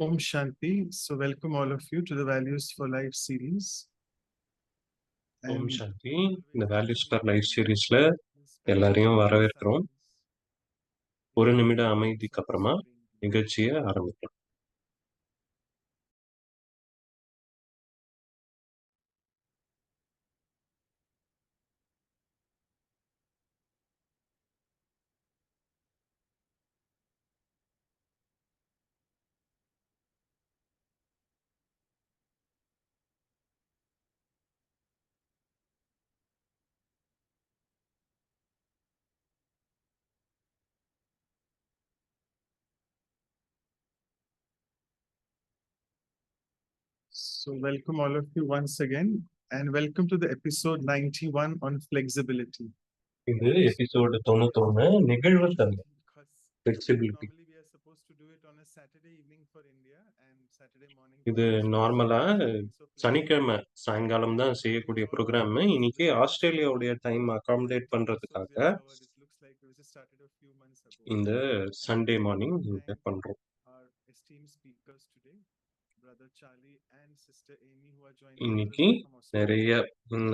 Om Shanti. So, welcome all of you to the Values for Life series. Om And சாந்தி. இந்த values per life சீரீஸ்ல எல்லாரையும் வரவேற்கிறோம். ஒரு நிமிட அமைதிக்கு அப்புறமா நிகழ்ச்சியை ஆரம்பிக்கலாம். so, welcome all of you once again, and welcome to the episode 91 on flexibility. இது எபிசோடு 91 நிகழ்வு தன்மை, Because flexibility. normally we are supposed to do it on a Saturday evening for India and Saturday morning. இது நார்மலா சனிக்கிழமை சாயங்காலம் தான் செய்யக்கூடிய program. இன்னைக்கு ஆஸ்திரேலியாவுடைய டைம் அகாமடேட் பண்றதுக்காக இந்த சண்டே மார்னிங் இங்க பண்றோம். Our esteemed speakers today, Brother Charlie and Sister Amy, who are joining இன்னைக்கு நிறைய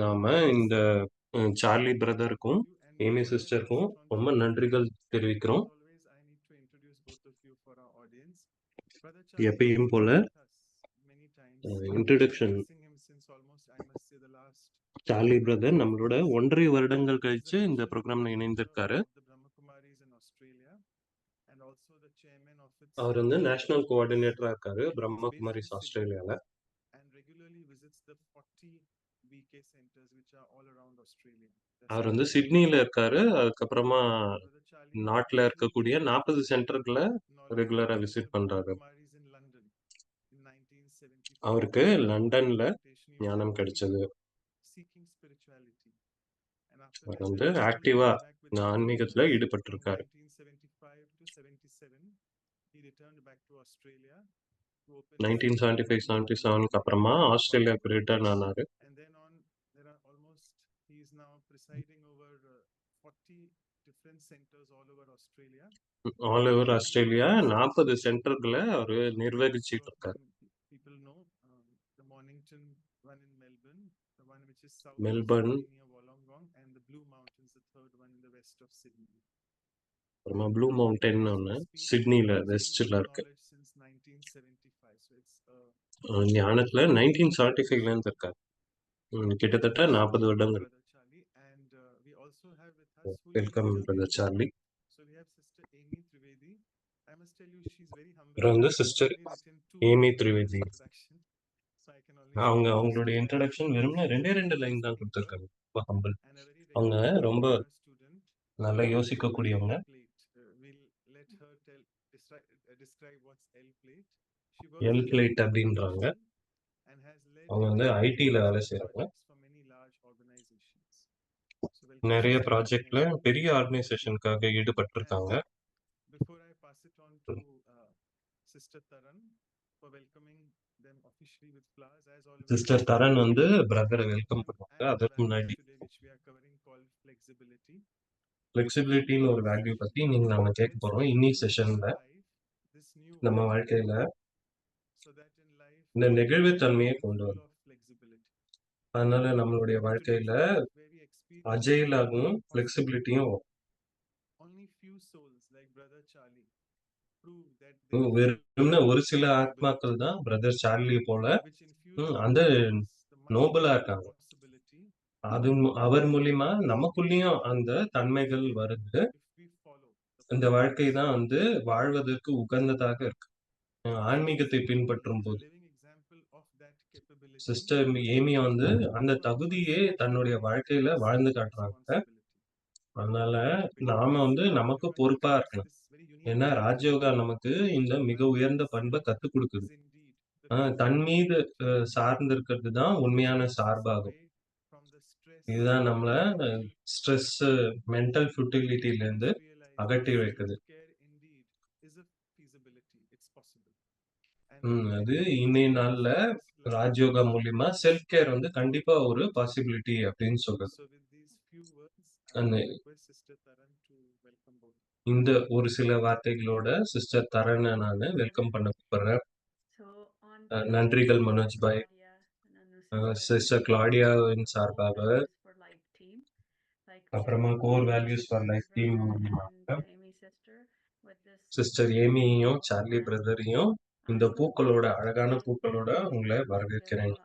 நாம இந்த சார்லி பிரதருக்கும் ஏமி சிஸ்டருக்கும் ரொம்ப நன்றிகள் தெரிவிக்கிறோம். எப்பயும் போல இன்ட்ரடக்ஷன் சார்லி பிரதர் நம்மளோட 1.5 வருடங்கள் கழிச்சு இந்த ப்ரோக்ராம்ல இணைந்திருக்காரு. அவர் வந்து நேஷனல் கோஆர்டினேட்டரா இருக்காரு பிரம்மகுமாரிஸ் ஆஸ்திரேலியால. அவர் வந்து சிட்னில இருக்காரு. அதுக்கப்புறமா நாட்டுல இருக்கக்கூடிய 40 சென்டர்களை ரெகுலரா விசிட் பண்றாரு. அவருக்கு லண்டன்ல ஞானம் கிடைச்சது. அவர் வந்து ஆக்டிவா இந்த ஆன்மீகத்துல ஈடுபட்டிருக்காரு. 1975-77 அப்புறமா ஆஸ்திரேலியாவுக்கு ரிட்டர்ன் ஆனாரு. ஆல் ஓவர் ஆஸ்திரேலியா 40 சென்டர்களை அவரு நிர்வகிச்சிட்டு இருக்காரு. மெல்பர்ன், அப்புறமா ப்ளூ மவுண்டன் ஒன்று சிட்னில வெஸ்ட்ல இருக்கு. ஞானத்துல 1975ல இருந்து இருக்காரு. கிட்டத்தட்ட 40 வருடங்கள். Welcome brother Charlie. அப்புறம் வந்து சிஸ்டர் ஏமி திரிவேதி. அவங்களுடைய இன்ட்ரடக்ஷன் வெறும் 2 லைன் தான் கொடுத்துருக்காங்க. ரொம்ப ஹம்பிள். அவங்க ரொம்ப நல்லா யோசிக்கக்கூடியவங்க. எல் பிளேட் அப்படின்றாங்க. அவங்க வந்து ஐடில வேலை செய்யறாங்க. நிறைய ப்ராஜெக்ட்ல பெரிய ஆர்கனைசேஷனுக்காக ஈடுபட்டிருக்காங்க. சிஸ்டர் தரன் வந்து பிரதரை வெல்கம் பண்ணுவாங்க. அதற்கு முன்னாடி ஃபிளெக்சிபிலிட்டின்னு ஒரு வேல்யூ பத்தி நீங்க நம்ம கேட்க போறோம். இன்னி செஷன்ல நம்ம வாழ்க்கையில இந்த நெகிழ்வுத்தன்மையை கொண்டு வரும். அதனால நம்மளுடைய வாழ்க்கையில அஜைலாகவும் ஃபிளெக்சிபிலிட்டியும் வெறும்னா ஒரு சில ஆத்மாக்கள் தான் பிரதர் சார்லி போல அந்த நோபலா இருக்காங்க. அது அவர் மூலியமா நமக்குள்ளேயும் அந்த தன்மைகள் வருது. இந்த வாழ்க்கை தான் வந்து வாழ்வதற்கு உகந்ததாக இருக்கு. ஆன்மீகத்தை பின்பற்றும் போது சிஸ்டர் ஏமி வந்து அந்த தகுதியே தன்னுடைய வாழ்க்கையில வாழ்ந்து காட்டுறாங்க. அதனால நாம வந்து நமக்கு பொறுப்பா இருக்கணும். ஏன்னா ராஜயோகா நமக்கு இந்த மிக உயர்ந்த பண்பை கத்துக் கொடுக்குது. தன் மீது சார்ந்து இருக்கிறது தான் உண்மையான சார்பாகும். இதுதான் நம்மள ஸ்ட்ரெஸ், மென்டல் ஃபுட்டிலிட்டில இருந்து அகற்றி வைக்குது. அது இன்னைய நாள்ல ராஜயோகா மூலியமா செல்ஃப் கேர் வந்து கண்டிப்பா ஒரு பாசிபிலிட்டி அப்படின்னு சொல்றது. இந்த ஒரு சில வார்த்தைகளோட சிஸ்டர் தரனை நான் வெல்கம் பண்ண கூப்பிடுறேன். நன்றிகள் மனோஜ் பாய். சிஸ்டர் கிளாடியாவின் சார்பாக, அப்புறமா core values for life team மூலியமாக, சிஸ்டர் ஏமியையும், சார்லி பிரதரையும் இந்த பூக்களோட அழகான பூக்களோட உங்களை வரவேற்கிறேன்.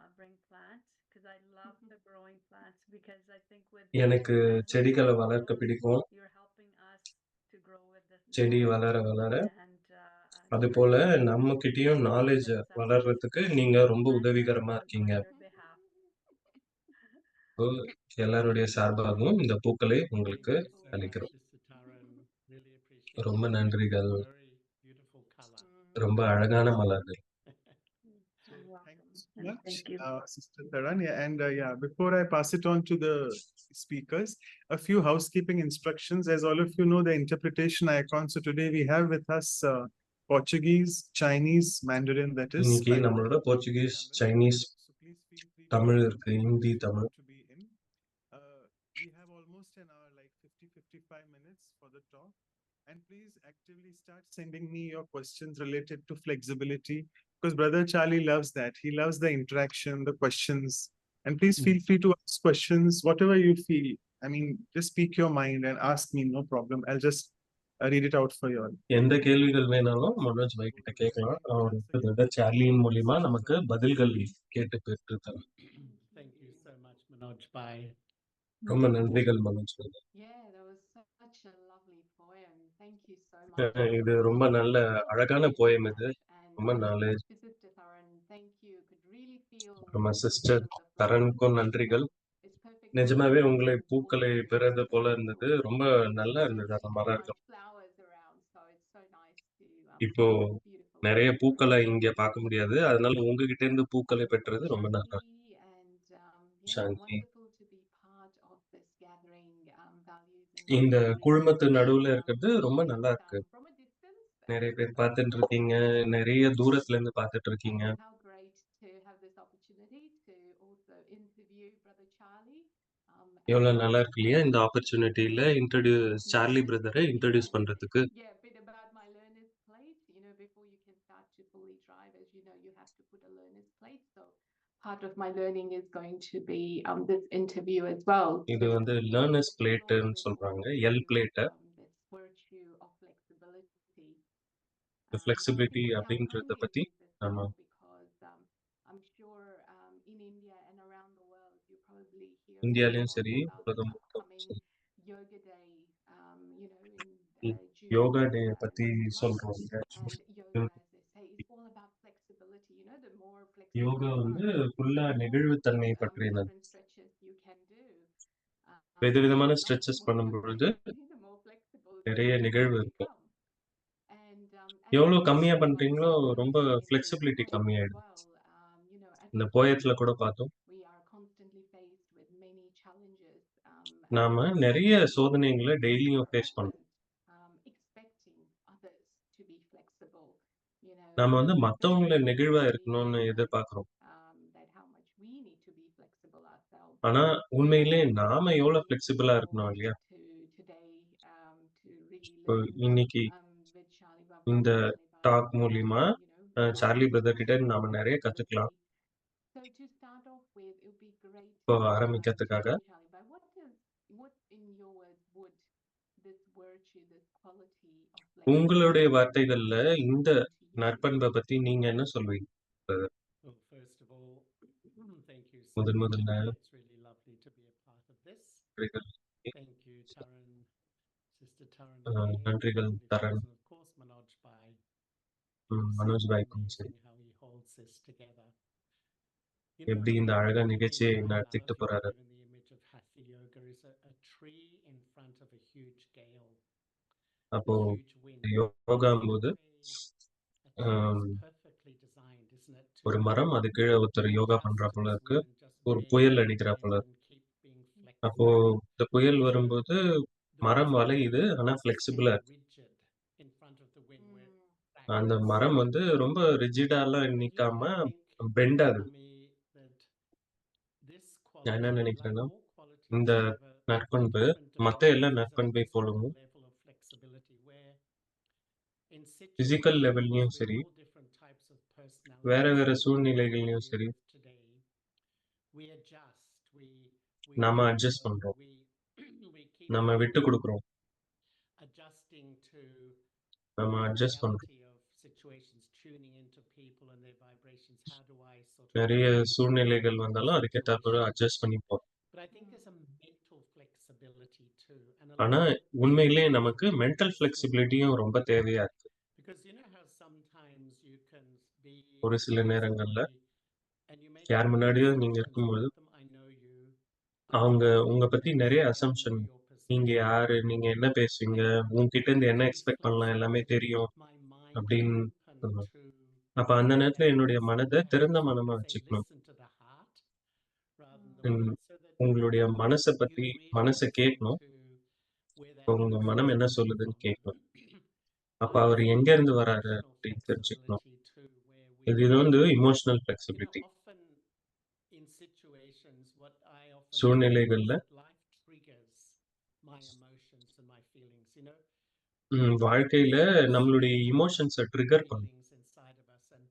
எனக்கு செடிகளை வளர்க்க பிடிக்கும். செடி வளர வளர அதுபோல நம்மகிட்டயும் நாலேஜ் வளர்றதுக்கு நீங்க ரொம்ப உதவிகரமா இருக்கீங்க. So, எல்லாருடைய சார்பாகவும் இந்த பூக்களை உங்களுக்கு Thank you so much, அளிக்கிறோம். Sister Taran. Really appreciate ரொம்ப it. நன்றிகள். Very beautiful color. ரொம்ப அழகான மலர்கள். So thank you so much, Sister Taran. Yeah, and yeah, before I pass it on to the speakers, a few housekeeping instructions. As all of you know, the interpretation icon. So today we have with us Portuguese, Chinese, Mandarin. That is இன்னைக்கு by நம்மளோட Portuguese, Tamil. Chinese, So please feel free to Tamil use இருக்கு, the Hindi, modes you Tamil. want to be in. We have almost an hour, like 55 minutes for the talk. And please actively start sending me your questions related to flexibility, because Brother Charlie loves that. He loves the interaction, the questions. And please feel free to ask questions, whatever you feel. I mean, just speak your mind and ask me, no problem. I'll just read it out for you all. எந்த கேள்விகள் வேணாலும் மனோஜ் பாய் கிட்ட கேட்கலாம். அவர் வந்து சார்லியின் மூலியமா நமக்கு பதில்கள் கேட்டு பெற்று தரும். Thank you so much, Manoj Bhai. ரொம்ப நன்றிகள் மனோஜ் பாய். Yeah, that was such a lovely poem. Thank you so much. இது ரொம்ப நல்ல அழகான போயம் இது. ரொம்ப knowledge. Sister Taran, thank you. Could really feel நம்ம the sister feel of the தரனுக்கும் flowers. நன்றிகள். It's perfect. நிஜமாவே உங்களை பூக்களை பெறது போல இருந்தது. ரொம்ப நல்லா இருந்தது அந்த மலர்கள். Flowers around, so it's so nice to இப்போ beautiful. நிறைய பூக்களை இங்க பார்க்க முடியாது. அதனால உங்ககிட்ட இருந்து பூக்களை பெற்றது ரொம்ப நல்லா இருக்கு. And yeah, Shanti. wonderful to be part of this gathering. Values and இந்த life குழுமத்து நடுவுல இருக்கிறது ரொம்ப நல்லா இருக்கு. from a distance. நிறைய பேர் பார்த்துட்டு இருக்கீங்க. நிறைய தூரத்துல இருந்து பார்த்துட்டு இருக்கீங்க. And how great to have this opportunity to also interview Brother Charlie. எவ்வளவு நல்லா இருக்கு இல்லையா இந்த ஆப்பர்ச்சுனிட்டில சார்லி பிரதரை இன்ட்ரோடியூஸ் பண்றதுக்கு. Yeah, a bit about my learner's plate. You know, before you can start to fully drive, as you know, you have to put a learner's plate. So part of my learning is going to be this interview as well. இது வந்து learners பிளேட்னு சொல்றாங்க. L பிளேட்ட. This virtue of flexibility. Flexibility அப்படின்றத பத்தி ஆமா. Because I'm sure in India and around the world you probably hear இந்தியாலயும் சரி, about உலகம் the முழுவதும் upcoming சரி. yoga day, you know, in June. Yoga டே பத்தி next month. சொல்றோம். And yoga, as they say, is all about flexibility. You know, the more flexible yoga you வந்து are, ஃபுல்லா நெகிழ்வுத்தன்மை பற்றியது. different stretches you can do. விதவிதமான not stretches more பண்ணும் பொழுது the more flexible நிறைய you நிகழ்வு இருக்கும். become. And எவ்வளவு கம்மியா பண்றீங்களோ ரொம்ப ஃபிளெக்சிபிலிட்டி கம்மியாயிடும். you know, at இந்த போயத்துல கூட பார்த்தோம். we are constantly faced with many challenges. நாம நிறைய சோதனைகளை டெய்லியும் ஃபேஸ் பண்றோம். Expecting others to be flexible. You know, நாம வந்து மத்தவங்கள நெகிழ்வா இருக்கணும்னு எதிர்பார்க்கிறோம். that how much we need to be flexible ourselves. ஆனா உண்மையிலே நாம எவ்வளவு ஃபிளெக்சிபிளா இருக்கணும் இல்லையா? Today, to really இப்போ learn இன்னைக்கு with Charlie Baba, இந்த டாக் you மூலியமா know, சார்லி பிரதர் கிட்ட நாம நிறைய கத்துக்கலாம். So to start off with, it would be great இப்போ to ஆரம்பிக்கிறதுக்காக Charlie Baba, what in your words would this virtue, this quality of உங்களுடைய flexibility வார்த்தைகள்ல இந்த mean to you? நற்பண்பை பத்தி நீங்க என்ன சொல்வீங்க? Well, first of all, thank you so முதல் much. முதல்ல It's really lovely to be a part of this. Thank you, Taran, Sister Taran, again, நன்றிகள் lovely Taran. folks, and of course Manoj Bhai. Manoj So பாய்க்கும் சரி. amazing how he holds this together. You know, எப்படி இந்த அழகா the நிகழ்ச்சியை image I love நடத்திட்டு here, போறாரு. given the image of Hatha Yoga, is a tree in front of a huge gale, அப்போ a huge wind. யோகாம் போது A tree is perfectly designed, isn't it, to ஒரு மரம் அது கீழே ஒருத்தர் யோகா பண்றா adjust போல its இருக்கு. wind, just ஒரு bend புயல் and அடிக்கிறா போல bend இருக்கு. and keep being அப்போ flexible. இந்த புயல் So வரும்போது the மரம் tree வளையுது, ஆனா is ஃபிளெக்சிபிளா இருக்கு. rigid in front of the wind, where அந்த backwards. மரம் வந்து ரொம்ப ரிஜிடாலாம் But you know, நிக்காம I think பெண்ட் for ஆகுது. me that this நான் என்ன quality, like நினைக்கிறேன்னா all qualities, இந்த have a நற்பண்பு different மத்த எல்லா dimensions of நற்பண்பை physical போலவும் level of flexibility, where in physical situations லெவல்லையும் we're சரி all different types of வேற வேற challenges that we சூழ்நிலைகள்லயும் deal சரி, with today, we adjust, we நாம அட்ஜஸ்ட் learn, பண்றோம். we keep நம்ம sort of விட்டு குடுக்குறோம். adjusting to நம்ம the அட்ஜஸ்ட் பண்றோம். reality of situations, tuning into people and their vibrations. How do I sort of நெறைய சூழ்நிலைகள் with வந்தாலும் அதுக்கேத்தாற்போல situation? அட்ஜஸ்ட் பண்ணிப்போம். But I think there's a mental flexibility too, and a ஆனா, lot of it உண்மையிலேயே comes நமக்கு from mental this sort of ஃப்ளெக்சிபிலிட்டியும் ரொம்ப தேவையா இருக்கு. because you know how sometimes you can be ஒரு சில with நேரங்கள்ல somebody and you make யார் a lot of முன்னாடியோ நீங்க assumptions இருக்கும்போது, about them. I know you, I அவங்க know your உங்க பத்தி நெறைய pace, I know assumption. your நீங்க perception, யாரு? நீங்க என்ன பேசுவீங்க? and உங்ககிட்ட I இருந்து think என்ன in this எக்ஸ்பெக்ட் பண்ணலாம் எல்லாமே flexibility, தெரியும் my mind is அப்படின்னு open சொல்லுவாங்க. to அப்ப அந்த நேரத்துல என்னுடைய மனத திறந்த sometimes you மனமா could say வச்சுக்கணும். listen to the heart rather than the words, so that உங்களுடைய மனச பத்தி you really மனச listen கேட்கணும். to where that உங்க person மனம் is என்ன coming சொல்லுதுன்னு from. கேட்கணும். But அப்ப I அவர் also எங்க think இருந்து வராரு emotional அப்படின்னு தெரிஞ்சுக்கணும். flexibility too, where இது வந்து we, emotional you know, flexibility. often in situations, what I often find is சூழ்நிலைகள்ல that life triggers my emotions and my feelings, you know. வாழ்க்கையில There's நம்மளுடைய certain இமோஷன்ஸ trigger பண்ணும். feelings inside of us, and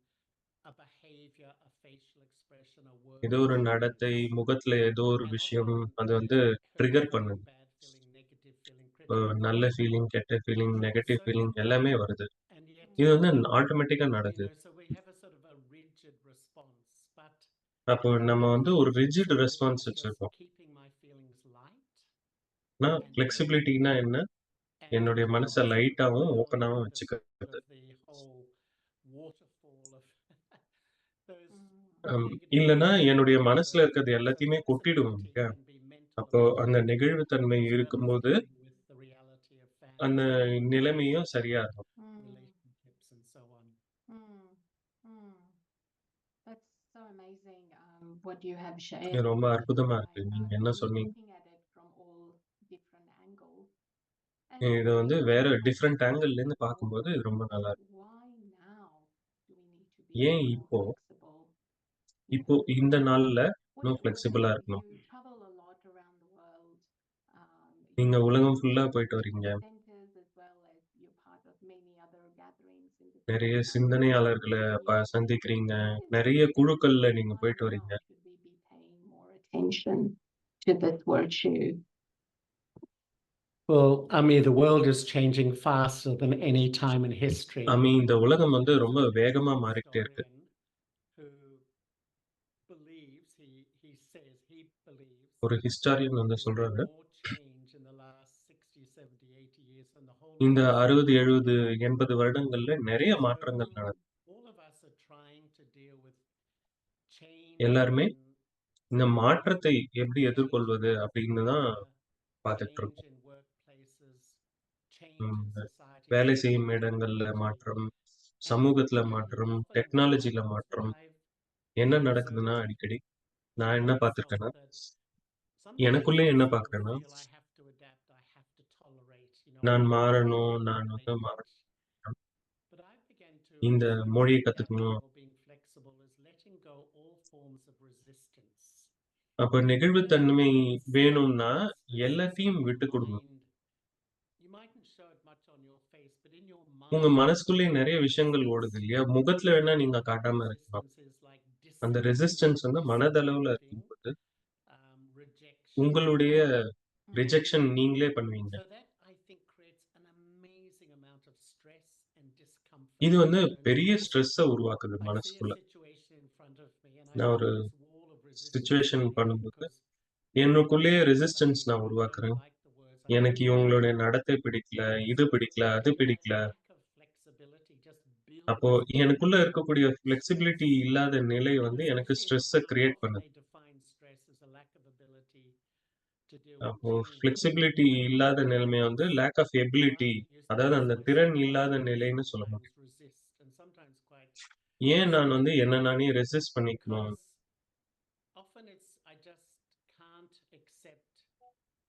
a behavior, a facial expression, a ஏதோ word, a ஒரு நடத்தை, sentence, முகத்துல ஏதோ ஒரு and விஷயம் often அது that வந்து hurt ட்ரிகர் feeling, பண்ணுது. bad feeling, negative feeling, critical நல்ல feeling. ஃபீலிங், கெட்ட ஃபீலிங், நெகட்டிவ் So, ஃபீலிங் எல்லாமே வருது. and yet, இது வந்து ஆட்டோமேட்டிக்கா you நடக்குது. know, so we have a sort of a rigid response, but அப்போ நம்ம வந்து ஒரு rigid flexibility response is just வச்சிருக்கோம். keeping my feelings light ஆனா and ஃப்ளெக்சிபிலிட்டினா open, என்ன? and என்னுடைய மனச sort of லைட்டாவும், allowing ஓப்பனாவும் the sort வச்சுக்கிறது. of the whole waterfall of those negative இல்லன்னா emotions என்னுடைய coming and மனசுல going. இருக்கிறது So எல்லாத்தையுமே கொட்டிடுவோம் flexibility இல்லையா? can be mental அப்போ and அந்த emotional, நெகிழ்வுத்தன்மை as well as இருக்கும்போது, dealing with the reality of அந்த family, நிலைமையும் சரியா இருக்கும். relationships, and so on. That's so amazing, what you have இது shared. ரொம்ப அற்புதமா By இருக்கு. நீங்க என்ன really சொன்னீங்க? looking at it from all different angles. And இத வந்து maybe வேற one டிஃபரண்ட் question ஆங்கிள்ல இருந்து people பார்க்கும்போது will இது ரொம்ப think, நல்லா இருக்கு. why now do we need to be ஏன் more இப்போ flexible? இப்போ இந்த நாள்ல What இன்னும் ஃப்ளெக்சிபிளா இருக்கணும். you travel a lot around the world. நீங்க You உலகம் attend ஃபுல்லா போயிட்டு different வரீங்க. centers as well as you're part of many other gatherings in நெறைய different சிந்தனையாளர்கள communities. சந்திக்கிறீங்க. What is நெறைய it குழுக்கள்ல நீங்க why போயிட்டு now வரீங்க. should we be paying more attention to this virtue? Well, I mean, the world is changing faster than any time in history. இந்த உலகம் வந்து And ரொம்ப so there's வேகமா a மாறிக்கிட்டே இருக்கு. historian who believes, he says, he believes ஒரு historian வந்து there's been சொல்றாரு, more change in the last 60, 70, 80 years than the whole இந்த of 60, history 70, together. 80 வருடங்கள்ல நெறைய So மாற்றங்கள் நடக்குது. all of us are trying to deal with change எல்லாருமே in இந்த மாற்றத்தை எப்படி change in எதிர்கொள்வது our அப்படின்னு தான் career, பார்த்துட்டு change இருக்கோம். in workplaces, change in society. வேலை So செய்யும் with இடங்கள்ல technology, மாற்றம், and சமூகத்துல மாற்றம், often டெக்னாலஜில what மாற்றம். I've என்ன நடக்குதுன்னா observed அடிக்கடி in நான் என்ன myself பார்த்திருக்கேன்னா, that sometimes எனக்குள்ளே I என்ன sort of பார்க்கிறேன்னா, feel I have to adapt, I have to tolerate, you know, நான் I have to மாறணும், learn நான் the வந்து language. But I began to இந்த observe மொழியை that adapting கத்துக்கணும். or being flexible is letting go all forms of resistance. அப்ப And நெகிழ்வுத்தன்மை it's வேணும்னா this எல்லாத்தையும் in your விட்டு கொடுக்கணும். mind. You mightn't show it much on your face, but in your உங்க mind, மனசுக்குள்ளே நிறைய விஷயங்கள் resistance. ஓடுது இல்லையா? முகத்துல வேணா And நீங்க often காட்டாம இருக்கலாம். resistance is like அந்த disbelief, ரெசிஸ்டன்ஸ் வந்து மனதளவுல disbelieving, இருக்கும்போது rejection. உங்களுடைய ரிஜெக்ஷன் நீங்களே பண்ணுவீங்க. So that I think creates an amazing amount of stress and discomfort. இது வந்து internally, பெரிய because ஸ்ட்ரெஸ்ஸ உருவாக்குது I see a மனசுக்குள்ள. situation in front of me and I நான் feel ஒரு this wall of resistance situation coming up பண்ணும்போது because எனக்குள்ளேயே someone's resistance saying, நான் I don't உருவாக்குறேன். like the words, I எனக்கு don't like இவங்களுடைய it. நடத்தை பிடிக்கல, And இது so பிடிக்கல, அது that பிடிக்கல. lack of flexibility just அப்போ builds எனக்குள்ள இருக்கக்கூடிய stress. ஃப்ளெக்சிபிலிட்டி இல்லாத நிலை And வந்து எனக்கு especially in the ஸ்ட்ரெஸ்ஸ கிரியேட் West, பண்ணுது. they define stress as a lack of ability to deal with அப்போ change. ஃப்ளெக்சிபிலிட்டி இல்லாத நிலைமை வந்து lack of ability, I used to அதாவது ask அந்த myself திறன் why இல்லாத I நிலைன்னு சொல்ல sometimes முடியும். resist and sometimes quite ஏன் நான் வந்து desperately, என்ன நானே ரெசிஸ்ட் பண்ணிக்கணும்? because often it's I just can't accept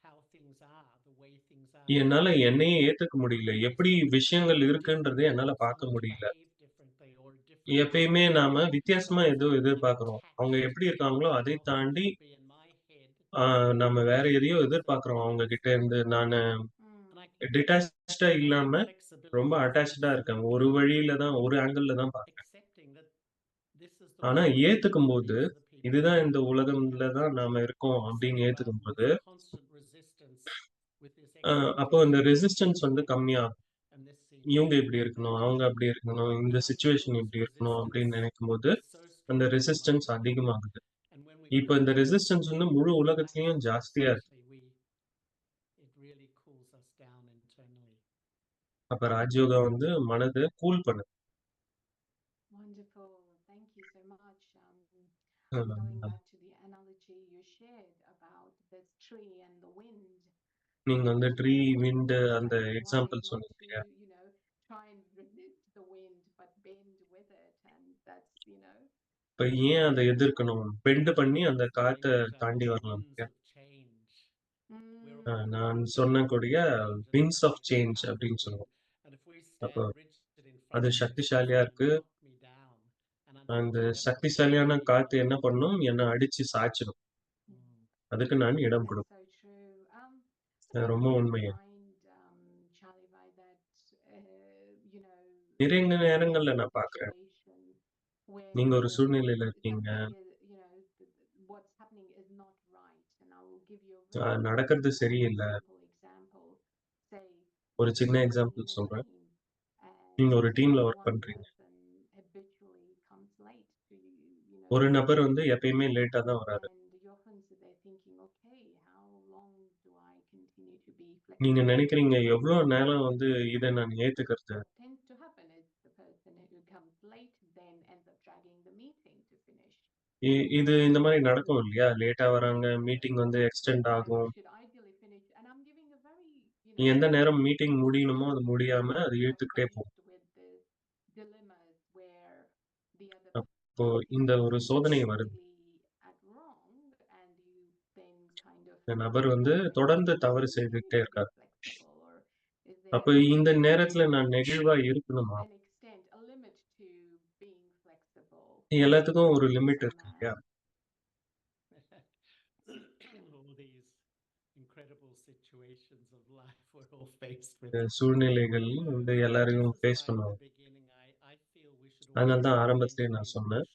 how things are, the way things are. என்னால என்னையே ஏத்துக்க முடியல. I எப்படி expect விஷயங்கள் somebody இருக்குன்றத different என்னால or பார்க்க someone to முடியல. behave differently or a different எப்பயுமே way. நாம So வித்தியாசமா I ஏதோ feel எதிர்பார்க்கிறோம். அவங்க unattached எப்படி இருக்காங்களோ to அதை how things தாண்டி should be in my head, நம்ம வேற to எதையோ accept எதிர்பார்க்கிறோம் அவங்க things கிட்ட that, இருந்து. நானு and I think டிட்டாச்டா இல்லாம having ரொம்ப flexibility is அட்டாச்டா இருக்கேன். ஒரு absolutely வழியில தான், ஒரு ஆங்கிள்ல தான் பார்க்கிறேன். accepting that ஆனா thought, ஏத்துக்கும்போது, these are the people இதுதான் who இந்த are உலகம்ல going தான் to நாம இருக்கோம் be. அப்படின்னு So with ஏத்துக்கும்போது, this constant resistance, with this அப்போ இந்த expectation of ரெசிஸ்டன்ஸ் வந்து being X, கம்மியாகும். and this seems இவங்க to இப்படி be இருக்கணும், going to அவங்க அப்படி change. இருக்கணும், இந்த And I feel situation this இப்படி இருக்கணும் அப்படின்னு resistance நினைக்கும்போது, is so அந்த strong at the resistance moment. அதிகமாகுது. And when we இப்ப இந்த practice ரெசிஸ்டன்ஸ் வந்து முழு relax, உலகத்திலயும் ஜாஸ்தியா இருக்கு. essentially it really cools us down internally. அப்ப ராஜயோகா வந்து மனதை கூல் பண்ணுது. Wonderful. Thank you so much. ஆமா. Going back to the analogy you shared about this tree and the wind. நீங்க வந்து ட்ரீ, விண்ட் அந்த Wise எக்ஸாம்பிள் not சொன்னீங்க to, இல்லையா? try and resist the wind, but bend with it. And that's, இப்ப ஏன் அதை எதிர்க்கணும்? Bend பண்ணி அந்த It's காத்த named தாண்டி the வரலாம் winds இல்லையா? of change. We're mm, all நான் winds சொன்னக்கூடிய of change, and wings life of is a change powerful அப்படின்னு wind. சொல்லுவோம். And if we அப்போ stand rigid in அது flexibleness, it's சக்திசாலியா going இருக்கு. to knock me down. And அந்த unfortunately, that's not சக்திசாலியான really காத்து என்ன பண்ணும்? என்னை அடிச்சு சாய்ச்சிடும். Mm. அதுக்கு நான் இடம் that's கொடுப்பேன். so true. அது ரொம்ப Do you உண்மையா. find, Charlie, that, நிறைய you're in நேரங்கள்ல a நான் பார்க்கிறேன். situation where நீங்க ஒரு சூழ்நிலையில இருக்கீங்க. something is, what's happening is not right. And I will give you a very நடக்கிறது சரியில்ல. simple example. Say ஒரு you're சின்ன working எக்ஸாம்பிள் in a சொல்றேன். team நீங்க and ஒரு டீம்ல ஒர்க் one பண்றீங்க. person habitually comes late to, ஒரு to நபர் work. வந்து எப்பயுமே லேட்டா தான் வராரு. And you're often there thinking, okay, how long do I continue to be நீங்க flexible? நினைக்கிறீங்க எவ்வளவு நேரம் வந்து இதை நான் But ஏத்துக்கிறது? what tends to happen is the person who comes late then ends up dragging the meeting to finish. இது இந்த மாதிரி நடக்கும் இல்லையா? லேட்டா வராங்க, மீட்டிங் வந்து எக்ஸ்டெண்ட் Time ஆகும். should ideally finish. And I'm giving a very, எந்த நேரம் மீட்டிங் முடியணுமோ அது முடியாம அது example, but இழுத்துக்கிட்டே போகும். faced with the dilemmas where the other அப்போ இந்த ஒரு சோதனை வருது. really at wrong, and you then kind of இந்த நபர் வந்து தொடர்ந்து தவறு செய்துகிட்டே continue to be இருக்கார். flexible, or is அப்ப there இந்த நேரத்துல நான் நெகிழ்வா இருக்கணுமா? an extent, a limit to being flexible எல்லாத்துக்கும் ஒரு லிமிட் இருக்கு somehow? இல்லையா? All these incredible situations of life we're all faced with. இந்த சூழ்நிலைகள் வந்து This எல்லாரையும் is ஃபேஸ் why at பண்ணுவாங்க. the beginning I feel we should அதனால always தான் be ஆரம்பத்திலேயே mentally நான் and சொன்னேன்.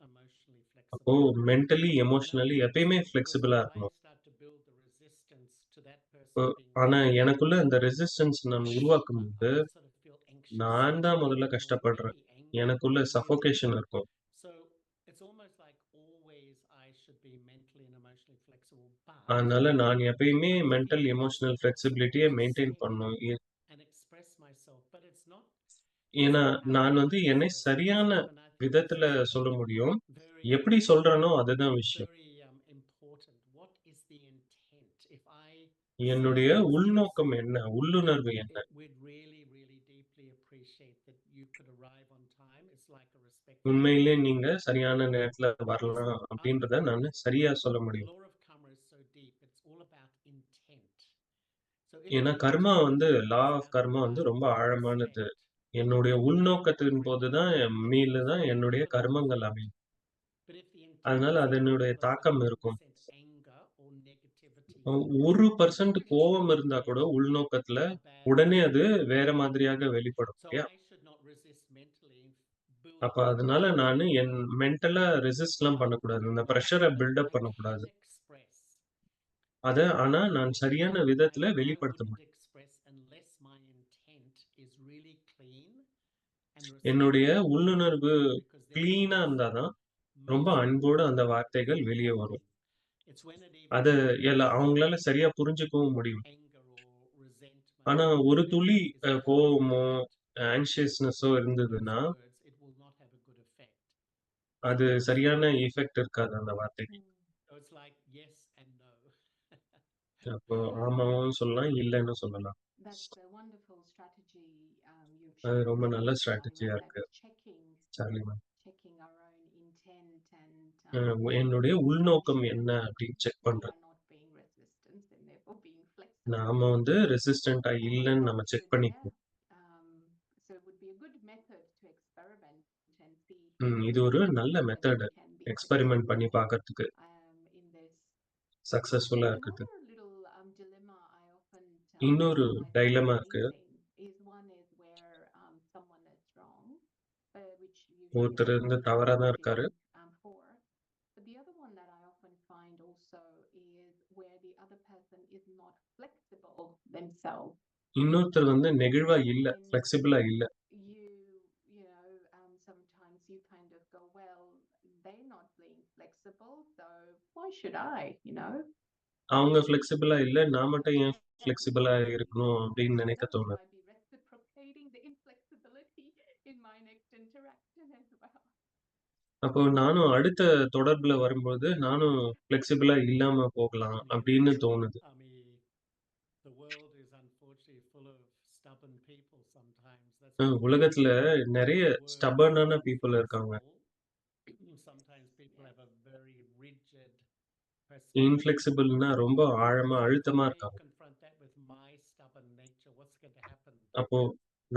emotionally அப்போ flexible. Mentally, And I emotionally think எப்பயுமே because ஃப்ளெக்சிபிளா if I இருக்கணும். start to build the resistance to that இப்போ person being ஆனா late, எனக்குள்ள இந்த ரெசிஸ்டன்ஸ் நான் உருவாக்கும்போது, I'll sort of feel anxious நான் தான் முதல்ல or கஷ்டப்படுறேன். maybe angry எனக்குள்ள or சஃபோகேஷன் irritated. இருக்கும். So it's almost like always I should be mentally and emotionally flexible, but அதனால நான் எப்பயுமே I mental, feel it's emotional possible ஃப்ளெக்சிபிலிட்டிய to maintain say பண்ணணும். and express myself, but it's not ஏன்னா, how நான் I வந்து என்னை express சரியான myself, and I think this விதத்துல is சொல்ல முடியும். very எப்படி சொல்றேனோ அதுதான் விஷயம். very important. What is the intent? If I say என்னுடைய and express உள்நோக்கம் என்ன? உள்ளுணர்வு என்ன? we'd really deeply appreciate that you could arrive on time. It's like a respect. உண்மையிலே நீங்க சரியான நேரத்துல வரலாம் I அப்படின்றத feel நானு சரியா சொல்ல the முடியும். law of karma is so deep. It's all about intent. So ஏன்னா if your கர்மா intent வந்து லா is ஆஃப் கர்மா வந்து aligned ரொம்ப with ஆழமானது. respect, என்னுடைய உள்நோக்கத்தின் போது தான் then மீது there's தான் a என்னுடைய little bit of கர்மங்கள் effect. அமையும். But if the intent அதனால is அதனுடைய 100% தாக்கம் இருக்கும். anger or negativity, 1% it கோபம் will இருந்தா கூட create உள்நோக்கத்துல a bad உடனே அது result. வேற மாதிரியாக வெளிப்படும் So இல்லையா? I should not resist mentally building அப்ப அதனால நானு என் மென்டலா ரெசிஸ்ட்லாம் பண்ணக்கூடாது. இந்த பிரஷர பில்டப் I பண்ணக்கூடாது. can express. ஆனா நான் சரியான விதத்துல I வெளிப்படுத்த wouldn't முடியும். express unless my intent is really clean and என்னுடைய respectful, உள்ளுணர்வு because then it கிளீனா comes இருந்தா தான் ரொம்ப most அன்போடு அந்த வார்த்தைகள் வெளியே வரும். it's when it even அது shows அவங்களால சரியா புரிஞ்சுக்கவும் முடியும். anger or resentment ஆனா or ஒரு whatever துளி is coming கோவமோ, out. ஆங்ஷியஸ்னஸோ Those இருந்ததுன்னா, words, it will not have a good effect. அது சரியான எஃபெக்ட் இருக்காது அந்த வார்த்தைக்கு. So it's like yes and no. அப்போ ஆமாவும் சொல்லலாம், இல்லன்னு சொல்லலாம். That's a wonderful strategy you've அது shared ரொம்ப with நல்ல us, ஸ்ட்ராட்டஜியா Charlie, இருக்கு. that Charlie ma'am. checking our own intent and என்னுடைய உள்நோக்கம் என்ன அப்படின்னு செக் we பண்றது. are not being resistant and therefore being flexible. நாம வந்து ரெசிஸ்டன்ட்டா இல்லன்னு நம்ம செக் பண்ணிக்குவோம். So it would be a good method to experiment and see இது ஒரு நல்ல whether method you can be experiment பண்ணி flexible, பார்க்கறதுக்கு, in this. சக்சஸ்ஃபுல்லா இருக்கிறது. Another little dilemma I often இன்னொரு find myself டைலமா இருக்கு. facing is one is where someone is wrong, which you ஒருத்தர் வந்து தவறா தான் இருக்காரு. for. But the other one that I often find also is where the other person is not flexible themselves. இன்னொருத்தர் வந்து நெகிழ்வா இல்ல, And ஃப்ளெக்சிபிளா இல்ல. you know, sometimes you kind of go, well, they're not being flexible, so why should I, you know? அவங்க ஃப்ளெக்சிபிளா இல்ல, நான் மட்டும் ஏன் ஃப்ளெக்சிபிளா What இருக்கணும் அப்படின்னு நினைக்க should தோணுது. I be reciprocating the inflexibility in my next interaction as well? அப்போ நானும் அடுத்த தொடர்புல வரும்போது, நானும் ஃப்ளெக்சிபிளா இல்லாம போகலாம் அப்படின்னு தோணுது. I mean, the world is unfortunately full of stubborn people sometimes. That's உலகத்துல நெறைய the word ஸ்டபர்னான பீப்பிள் இருக்காங்க. inflexible. Sometimes people have a very rigid இன்ஃப்ளெக்சிபிள்னா ரொம்ப ஆழமா, அழுத்தமா I இருக்காங்க. confront that with my stubborn nature. What's going to happen? அப்போ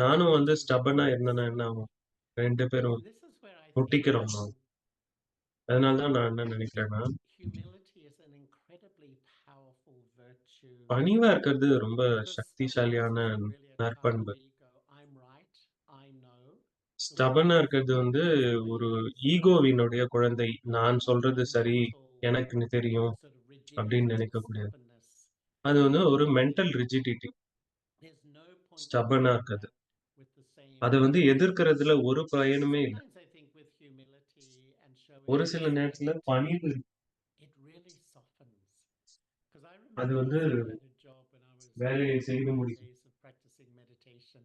நானும் வந்து ஸ்டபர்னா இருந்தேன்னா என்ன ஆகும்? 2 பேரும் This is where I think முட்டிக்கிறோம். அதனால தான் நான் என்ன நினைக்கிறேன்னா, humility is an incredibly powerful virtue. பணிவா இருக்கிறது ரொம்ப Because சக்திசாலியான stubbornness is really a kind நற்பண்பு. of ego. I'm right. I know. ஸ்டபர்னா இருக்கிறது வந்து ஒரு ஈகோவினுடைய குழந்தை. நான் சொல்றது சரி, எனக்கு தெரியும் Sort of rigidity அப்படின்னு to நினைக்கக்கூடியது. stubbornness. அது வந்து ஒரு mental rigidity. There's no point ஸ்டபர்னா in இருக்குது. that with the same. அது வந்து எதிர்க்கிறதுல ஒரு பயனுமே இல்ல. Sometimes I think with humility and showing ஒரு சில நேரத்துல respect, பணிவு it really softens. Because I அது remember வந்து I had a job when I was வேலையை செய்து early முடிக்கும். days of practicing meditation.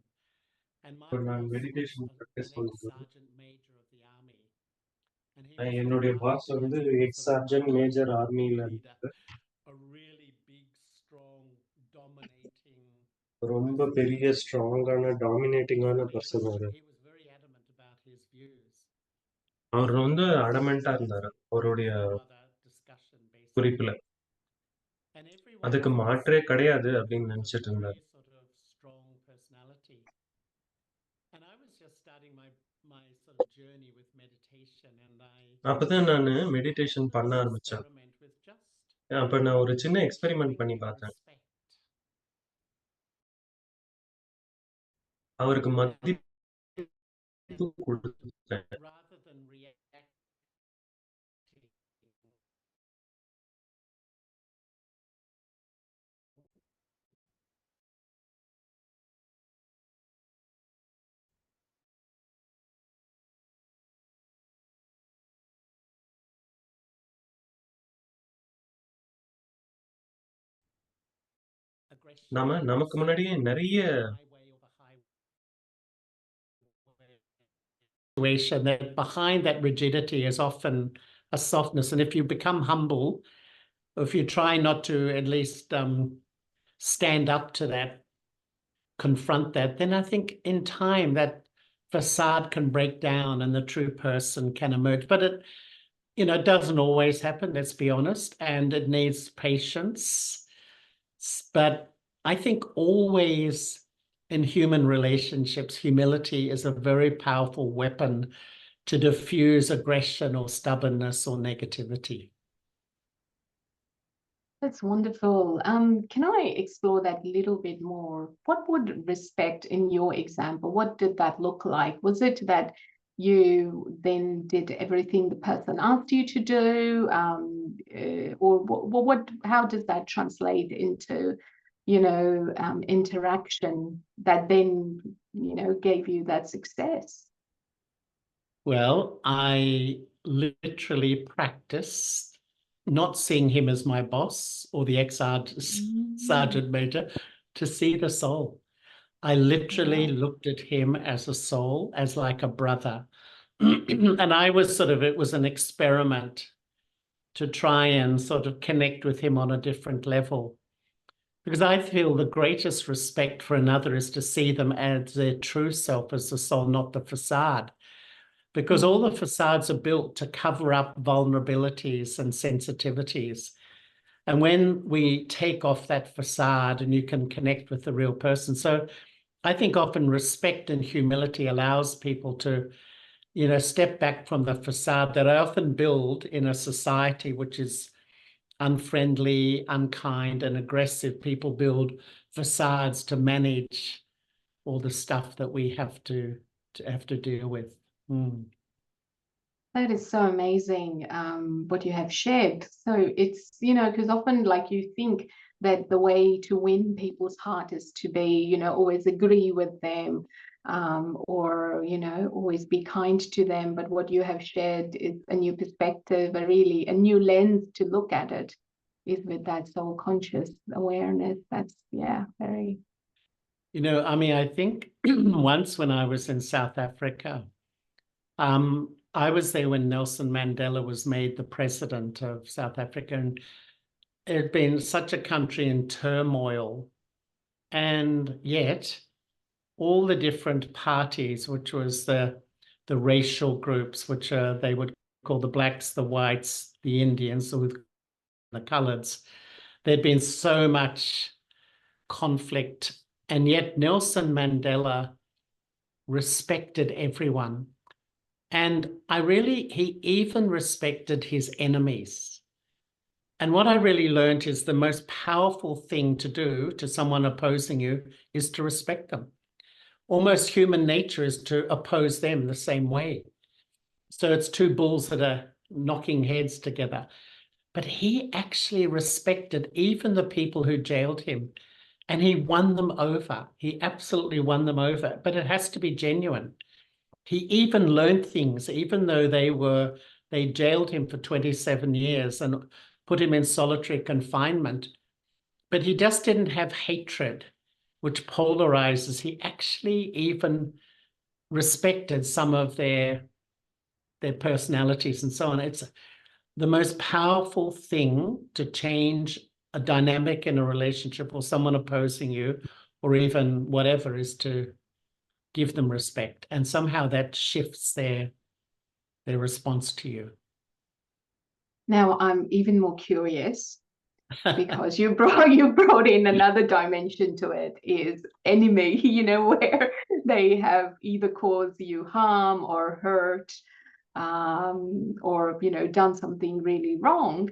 And my இப்போ நான் boss was meditation an practice பண்ணும்போது ex-sergeant major of the army. And he was என்னுடைய regarded boss as வந்து a ex sort of sergeant major ஆர்மியில leader, இருந்து a really big, strong, dominating ரொம்ப பெரிய personality. ஸ்ட்ராங்கான டாமினேட்டிங்கான Very பர்சன் அவரு. he was very adamant about his views. அவர் வந்து அடமெண்டா இருந்தாரு அவருடைய No other discussion basically. குறிப்புல. And everyone அதுக்கு was மாற்றே கிடையாது with அப்படின்னு a நினைச்சிட்டு very இருந்தாரு. sort of strong personality. And I was just starting my sort of journey with meditation, and I அப்பதான் நானு had மெடிடேஷன் this பண்ண ஆரம்பிச்சேன். experiment with just அப்ப நான் ஒரு சின்ன எக்ஸ்பெரிமெண்ட் showing பண்ணி him பார்த்தேன். respect. அவருக்கு மதிப்பு கொடுத்தேன். Rather than reacting. Aggression. நமக்கு முன்னாடியே நிறைய Situation that behind that rigidity is often a softness, and if you become humble, if you try not to at least stand up to that, confront that, then I think in time that facade can break down and the true person can emerge. But it, you know, it doesn't always happen, let's be honest, and it needs patience. But I think always in human relationships, humility is a very powerful weapon to diffuse aggression or stubbornness or negativity. That's wonderful. Can I explore that a little bit more? What would respect in your example? What did that look like? Was it that you then did everything the person asked you to do, or how does that translate into, you know, interaction that then, you know, gave you that success? Well, I literally practiced not seeing him as my boss or the ex-sergeant major, to see the soul. I literally looked at him as a soul, as like a brother. And I was sort of, it was an experiment to try and sort of connect with him on a different level. Because I feel the greatest respect for another is to see them as their true self, as the soul, not the facade. Because all the facades are built to cover up vulnerabilities and sensitivities. And when we take off that facade and you can connect with the real person. So I think often respect and humility allows people to, you know, step back from the facade that I often build in a society which is unfriendly, unkind, and aggressive. People build facades to manage all the stuff that we have to deal with. That is so amazing, what you have shared. So it's, you know, because often like you think that the way to win people's heart is to be, you know, always agree with them, or, you know, always be kind to them. But what you have shared is a new perspective, a really a new lens to look at it, is with that soul conscious awareness. That's, yeah, very. You know, I mean, I think once when I was in South Africa, I was there when Nelson Mandela was made the president of South Africa, and it had been such a country in turmoil. And yet, all the different parties, which was the racial groups, which they would call the blacks, the whites, the Indians, or the coloreds, there'd been so much conflict. And yet Nelson Mandela respected everyone. And he even respected his enemies. And what I really learned is the most powerful thing to do to someone opposing you is to respect them. Almost human nature is to oppose them the same way. So it's two bulls that are knocking heads together. But he actually respected even the people who jailed him, and he won them over. He absolutely won them over, but it has to be genuine. He even learned things, even though they jailed him for 27 years and put him in solitary confinement. But he just didn't have hatred, which polarizes. He actually even respected some of their personalities and so on. It's the most powerful thing to change a dynamic in a relationship or someone opposing you or even whatever is to give them respect. And somehow that shifts their response to you. Now I'm even more curious, because you brought in another dimension to it, is enemy, you know, where they have either caused you harm or hurt, or, you know, done something really wrong.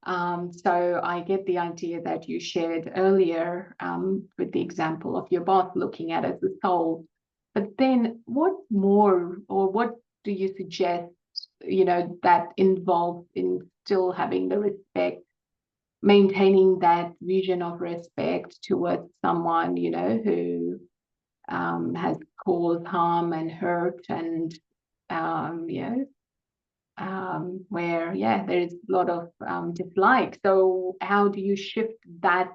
So I get the idea that you shared earlier, with the example of your boss looking at it as a soul. But then what more, or what do you suggest, you know, that involves in still having the respect, maintaining that vision of respect towards someone, you know, who has caused harm and hurt, and you know, where, yeah, there's a lot of dislike. So how do you shift that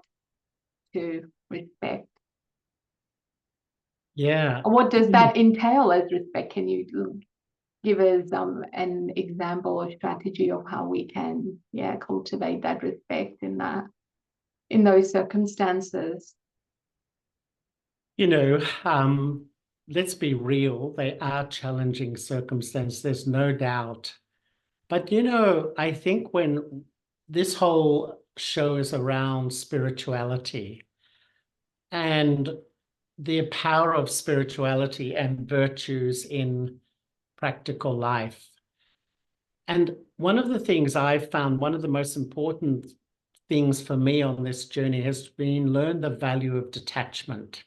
to respect? Yeah. Or what does that entail as respect? Can you give us an example or strategy of how we can, yeah, cultivate that respect in those circumstances? You know, let's be real. They are challenging circumstances. There's no doubt. But, you know, I think when this whole show is around spirituality and the power of spirituality and virtues in practical life. And one of the things I've found, one of the most important things for me on this journey has been learn the value of detachment.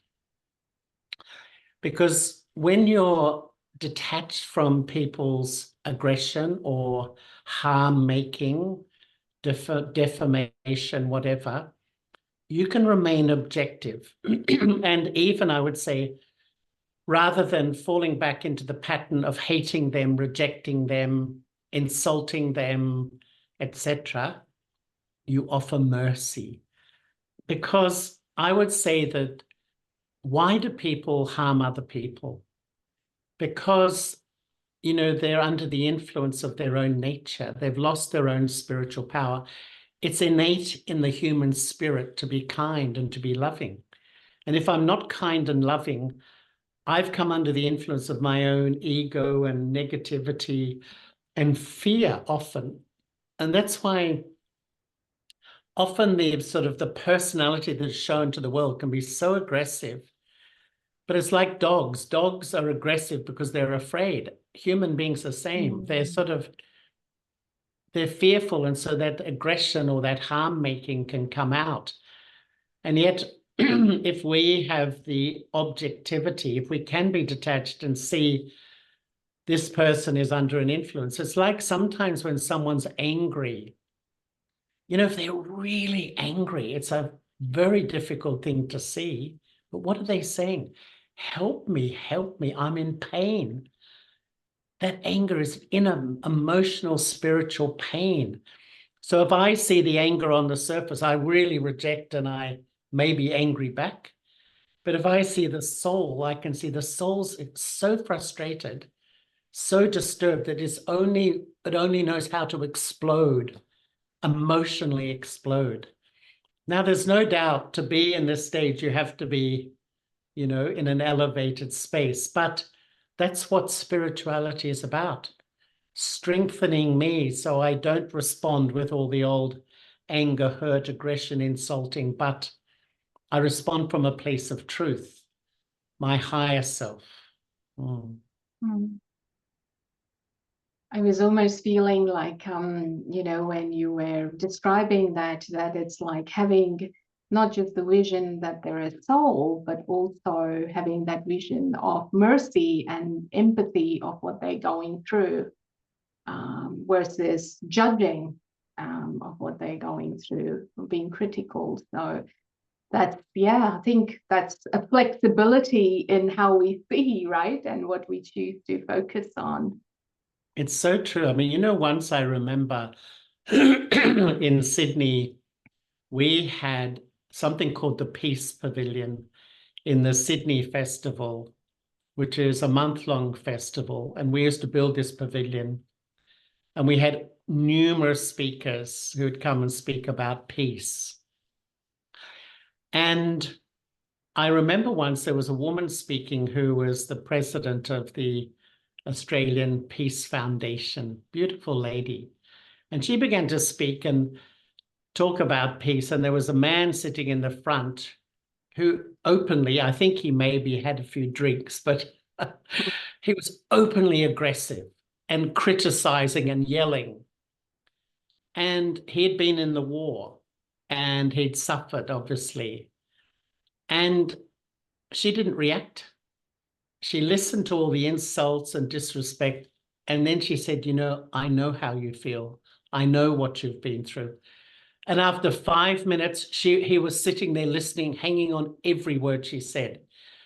Because when you're detached from people's aggression or harm making, defamation, whatever, you can remain objective. And even, I would say, rather than falling back into the pattern of hating them, rejecting them, insulting them, etc., you offer mercy. Because I would say that, why do people harm other people? Because, you know, they're under the influence of their own nature. They've lost their own spiritual power. It's innate in the human spirit to be kind and to be loving. And if I'm not kind and loving, I've come under the influence of my own ego and negativity and fear often. And that's why often the sort of the personality that's shown to the world can be so aggressive. But it's like dogs. Dogs are aggressive because they're afraid. Human beings are the same. They're fearful. And so that aggression or that harm making can come out. And yet, if we have the objectivity, if we can be detached and see this person is under an influence. It's like sometimes when someone's angry, you know, if they're really angry, it's a very difficult thing to see. But what are they saying? Help me, I'm in pain. That anger is in an emotional, spiritual pain. So if I see the anger on the surface, I really reject and I may be angry back. But if I see the soul, I can see the soul's so frustrated, so disturbed that it only knows how to explode, emotionally explode. Now, there's no doubt to be in this stage, you have to be, you know, in an elevated space. But that's what spirituality is about. Strengthening me so I don't respond with all the old anger, hurt, aggression, insulting, but I respond from a place of truth, my higher self. Mm. Mm. I was almost feeling like, you know, when you were describing that it's like having not just the vision that there is soul, but also having that vision of mercy and empathy of what they're going through, versus judging of what they're going through, being critical. So that's, yeah, I think that's a flexibility in how we see, right? And what we choose to focus on. It's so true. I mean, you know, once I remember in Sydney, we had something called the Peace Pavilion in the Sydney Festival, which is a month-long festival. And we used to build this pavilion. And we had numerous speakers who would come and speak about peace. And I remember once there was a woman speaking who was the president of the Australian Peace Foundation, beautiful lady. And she began to speak and talk about peace. And there was a man sitting in the front who openly, I think he maybe had a few drinks, but he was openly aggressive and criticizing and yelling. And he'd been in the war and he'd suffered, obviously. And she didn't react. She listened to all the insults and disrespect. And then she said, you know, I know how you feel. I know what you've been through. And after 5 minutes, he was sitting there listening, hanging on every word she said.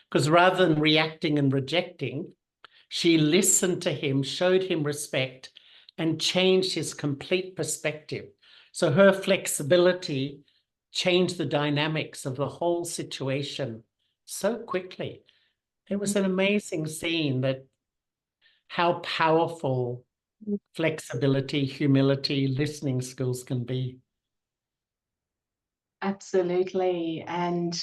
Because rather than reacting and rejecting, she listened to him, showed him respect, and changed his complete perspective. So her flexibility changed the dynamics of the whole situation so quickly. It was an amazing scene, that how powerful flexibility, humility, listening skills can be. Absolutely. And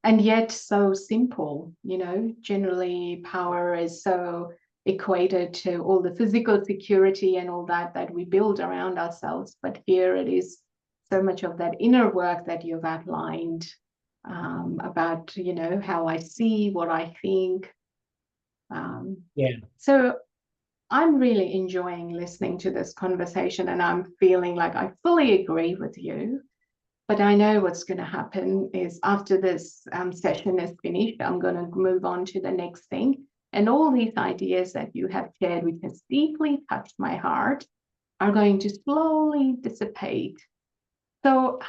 yet so simple, you know. Generally power is so equated to all the physical security and all that we build around ourselves, but here it is so much of that inner work that you've outlined, about, you know, how I see, what I think. So I'm really enjoying listening to this conversation, and I'm feeling like I fully agree with you. But I know what's going to happen is after this session is finished, I'm going to move on to the next thing. And all these ideas that you have shared, which has deeply touched my heart, are going to slowly dissipate. So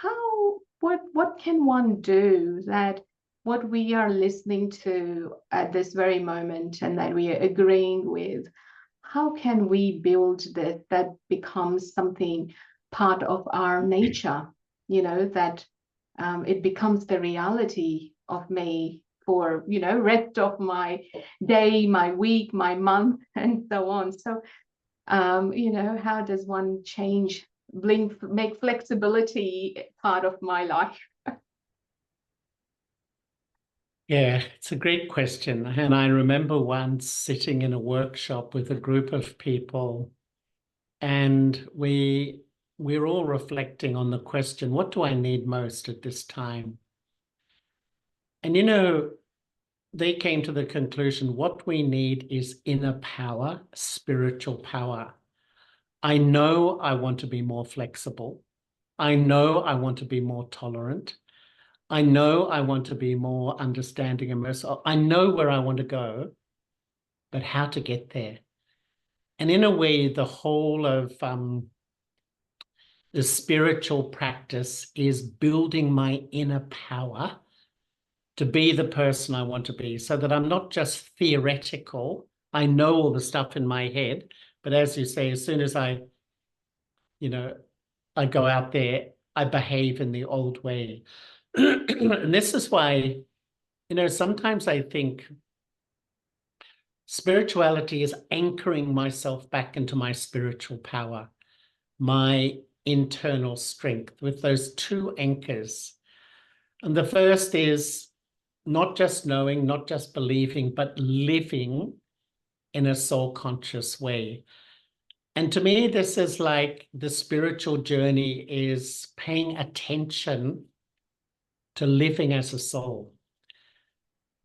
what can one do that what we are listening to at this very moment and that we are agreeing with, how can we build that becomes something part of our nature? You know, that it becomes the reality of me for, you know, rest of my day, my week, my month, and so on. So, you know, how does one make flexibility part of my life? Yeah, it's a great question. And I remember once sitting in a workshop with a group of people, and we're all reflecting on the question, what do I need most at this time? And, you know, they came to the conclusion, what we need is inner power, spiritual power. I know I want to be more flexible. I know I want to be more tolerant. I know I want to be more understanding and merciful. I know where I want to go, but how to get there? And in a way, the whole of the spiritual practice is building my inner power to be the person I want to be, so that I'm not just theoretical. I know all the stuff in my head, but as you say, as soon as I go out there, I behave in the old way. And this is why, sometimes I think spirituality is anchoring myself back into my spiritual power, my internal strength, with those two anchors. And the first is not just knowing, not just believing, but living in a soul conscious way. And to me, this is like the spiritual journey is paying attention to living as a soul.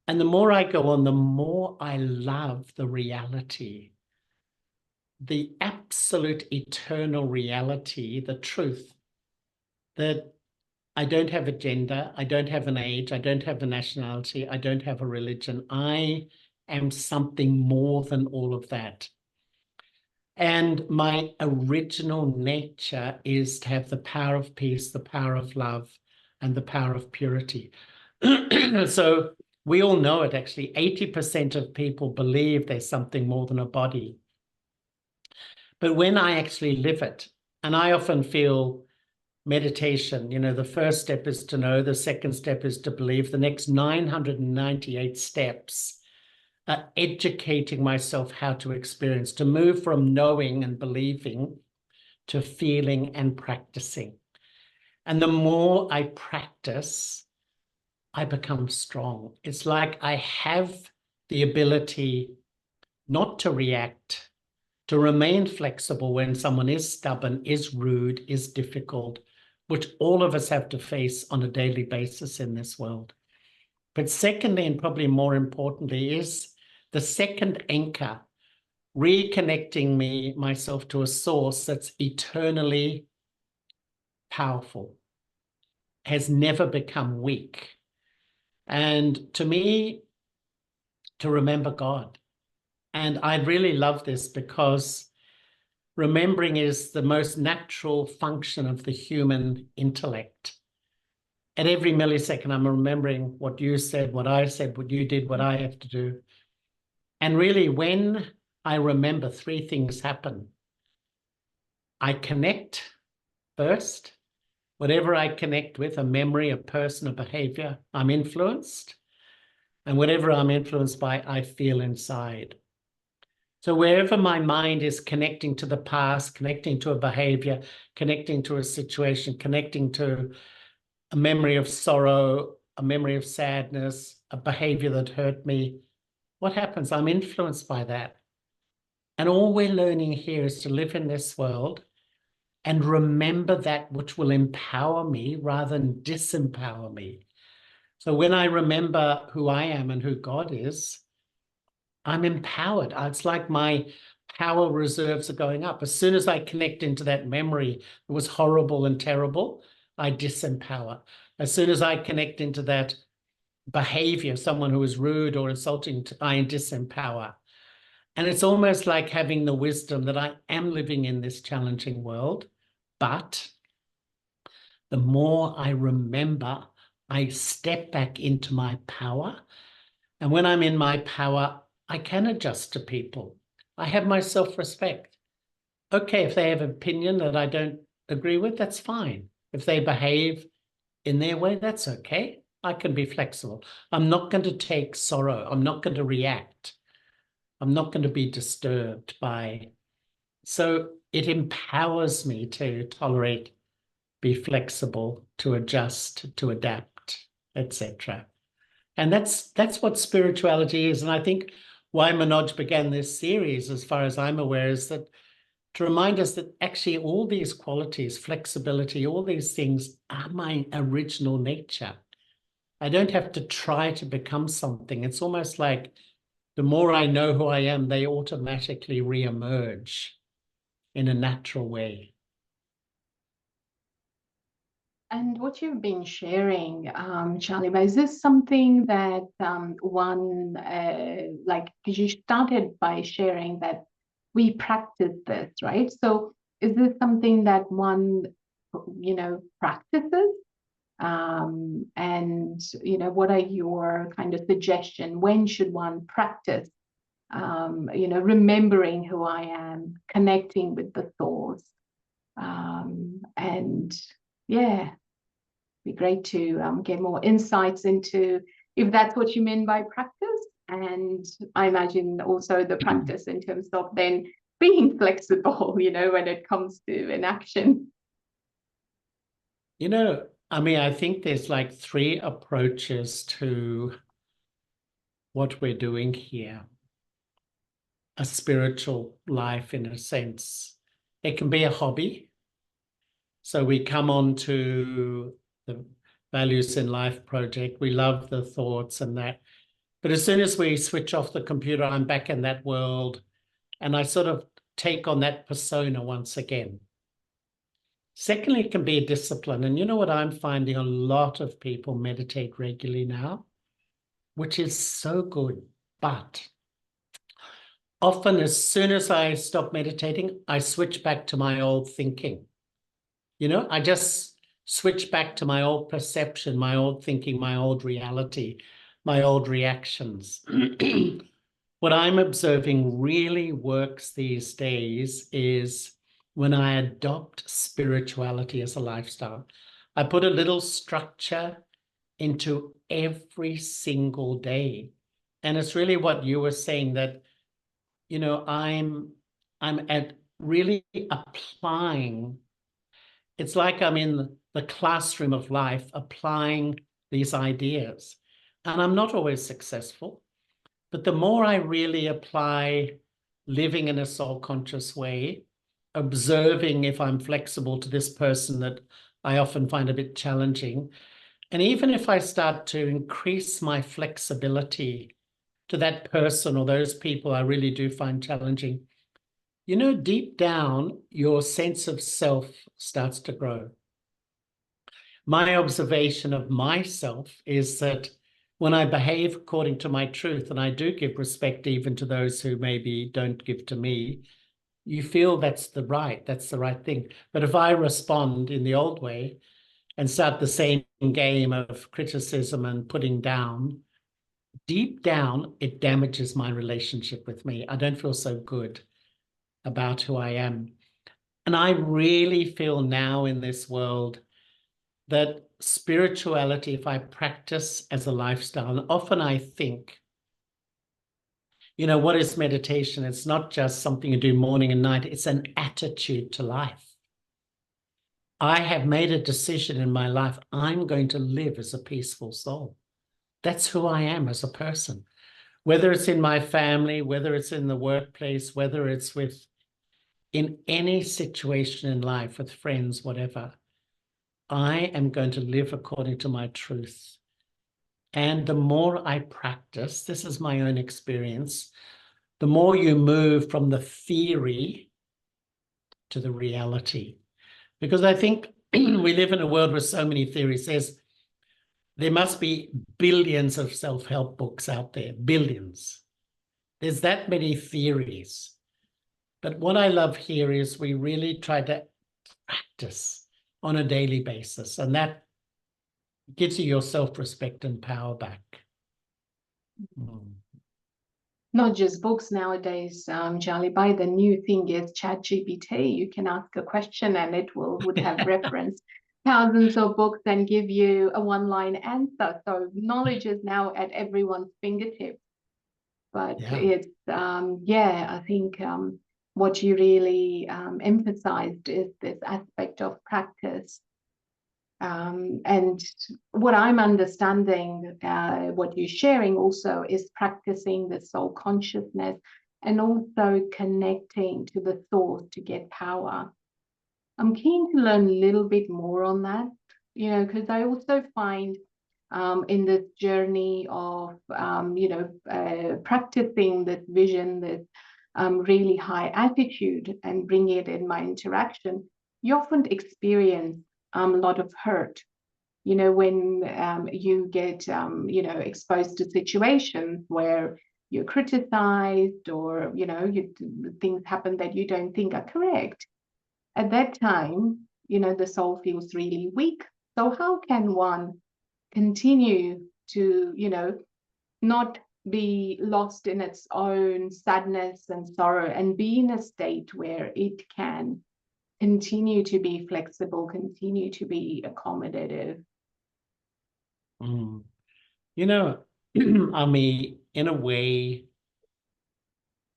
And the more I go on, the more I love the reality, the absolute eternal reality, the truth that I don't have a gender, I don't have an age, I don't have a nationality, I don't have a religion. I am something more than all of that. And my original nature is to have the power of peace, the power of love, and the power of purity. So we all know it, actually. 80% of people believe there's something more than a body. But when I actually live it, and I often feel meditation, the first step is to know, the second step is to believe, the next 998 steps are educating myself how to experience, to move from knowing and believing to feeling and practicing. And the more I practice, I become strong. It's like I have the ability not to react, to remain flexible when someone is stubborn, is rude, is difficult, which all of us have to face on a daily basis in this world. But secondly, and probably more importantly, is the second anchor, reconnecting myself to a source that's eternally powerful, has never become weak. And to me, to remember God. And I really love this because remembering is the most natural function of the human intellect. At every millisecond, I'm remembering what you said, what I said, what you did, what I have to do. And really, when I remember, three things happen. I connect first. Whatever I connect with, a memory, a person, a behavior, I'm influenced. And whatever I'm influenced by, I feel inside. So wherever my mind is connecting to the past, connecting to a behavior, connecting to a situation, connecting to a memory of sorrow, a memory of sadness, a behavior that hurt me, what happens? I'm influenced by that. And all we're learning here is to live in this world and remember that which will empower me rather than disempower me. So when I remember who I am and who God is, I'm empowered. It's like my power reserves are going up. As soon as I connect into that memory that was horrible and terrible, I disempower. As soon as I connect into that behavior, someone who is rude or insulting, I disempower. And it's almost like having the wisdom that I am living in this challenging world, but the more I remember, I step back into my power. And when I'm in my power, I can adjust to people. I have my self-respect. Okay, if they have an opinion that I don't agree with, that's fine. If they behave in their way, that's okay. I can be flexible. I'm not going to take sorrow. I'm not going to react. I'm not going to be disturbed by. So it empowers me to tolerate, be flexible, to adjust, to adapt, etc. And that's what spirituality is. And I think why Manoj began this series, as far as I'm aware, is that to remind us that actually all these qualities, flexibility, all these things are my original nature. I don't have to try to become something. It's almost like the more I know who I am, they automatically re-emerge in a natural way. And what you've been sharing, Charlie, is this something that because you started by sharing that we practice this, right? So is this something that one, practices? And, what are your kind of suggestion? When should one practice, remembering who I am, connecting with the thoughts? And yeah, be great to get more insights into if that's what you mean by practice. And I imagine also the practice in terms of then being flexible, when it comes to an action. I think there's like 3 approaches to what we're doing here. A spiritual life, in a sense. It can be a hobby. So we come on to the Values in Life project. We love the thoughts and that. But as soon as we switch off the computer, I'm back in that world. And I sort of take on that persona once again. Secondly, it can be a discipline. And you know what I'm finding? A lot of people meditate regularly now, which is so good. But often, as soon as I stop meditating, I switch back to my old thinking. I just switch back to my old perception, my old thinking, my old reality, my old reactions. What I'm observing really works these days is when I adopt spirituality as a lifestyle. I put a little structure into every single day. And it's really what you were saying, that, I'm at really applying. It's like I'm in the classroom of life applying these ideas. And I'm not always successful. But the more I really apply living in a soul conscious way, observing if I'm flexible to this person that I often find a bit challenging, and even if I start to increase my flexibility to that person or those people I really do find challenging, deep down, your sense of self starts to grow. My observation of myself is that when I behave according to my truth, and I do give respect even to those who maybe don't give to me, you feel that's the right thing. But if I respond in the old way and start the same game of criticism and putting down, deep down, it damages my relationship with me. I don't feel so good about who I am. And I really feel now in this world that spirituality, if I practice as a lifestyle, and often I think, what is meditation? It's not just something you do morning and night. It's an attitude to life. I have made a decision in my life. I'm going to live as a peaceful soul. That's who I am as a person. Whether it's in my family, whether it's in the workplace, whether it's in any situation in life with friends, whatever, I am going to live according to my truth. And the more I practice, this is my own experience, the more you move from the theory to the reality. Because I think we live in a world with so many theories. There must be billions of self-help books out there, billions. There's that many theories. But what I love here is we really try to practice on a daily basis, and that gives you your self-respect and power back. Not just books nowadays, Charlie. By the new thing is ChatGPT. You can ask a question and it would have reference thousands of books and give you a one-line answer. So knowledge is now at everyone's fingertips. But it's I think what you really emphasized is this aspect of practice. And what I'm understanding, what you're sharing also is practicing the soul consciousness and also connecting to the source to get power. I'm keen to learn a little bit more on that, because I also find in this journey of, practicing this vision, this really high attitude and bringing it in my interaction, you often experience a lot of hurt, when you get, exposed to situations where you're criticized, or things happen that you don't think are correct. At that time, the soul feels really weak. So how can one continue to, not be lost in its own sadness and sorrow, and be in a state where it can continue to be flexible, continue to be accommodative? I mean, in a way,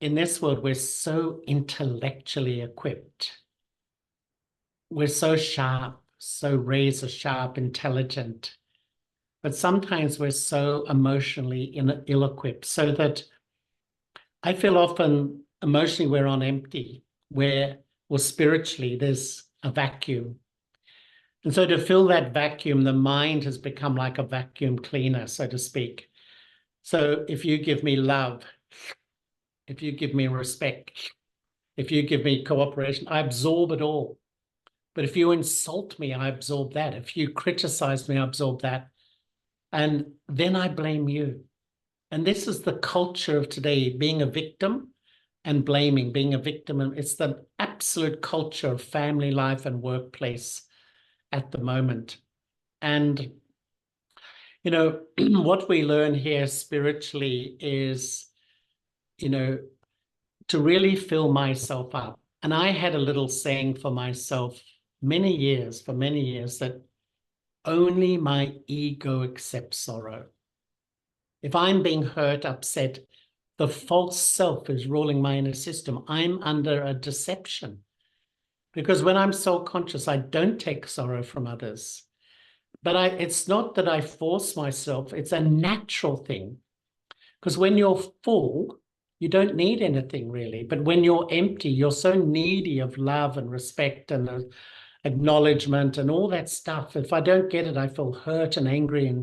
in this world, we're so intellectually equipped. We're so sharp, so razor sharp, intelligent. But sometimes we're so emotionally ill-equipped, so that I feel often emotionally we're on empty, or spiritually there's a vacuum. And so to fill that vacuum, the mind has become like a vacuum cleaner, so to speak. So if you give me love, if you give me respect, if you give me cooperation, I absorb it all. But if you insult me, I absorb that. If you criticize me, I absorb that. And then I blame you. And this is the culture of today, being a victim and blaming, being a victim. And it's the absolute culture of family life and workplace at the moment. And, what we learn here spiritually is, to really fill myself up. And I had a little saying for myself for many years, that only my ego accepts sorrow. If I'm being hurt, upset, the false self is ruling my inner system. I'm under a deception. Because when I'm soul-conscious, I don't take sorrow from others. But it's not that I force myself, it's a natural thing. Because when you're full, you don't need anything really. But when you're empty, you're so needy of love and respect and acknowledgement and all that stuff. If I don't get it, I feel hurt and angry.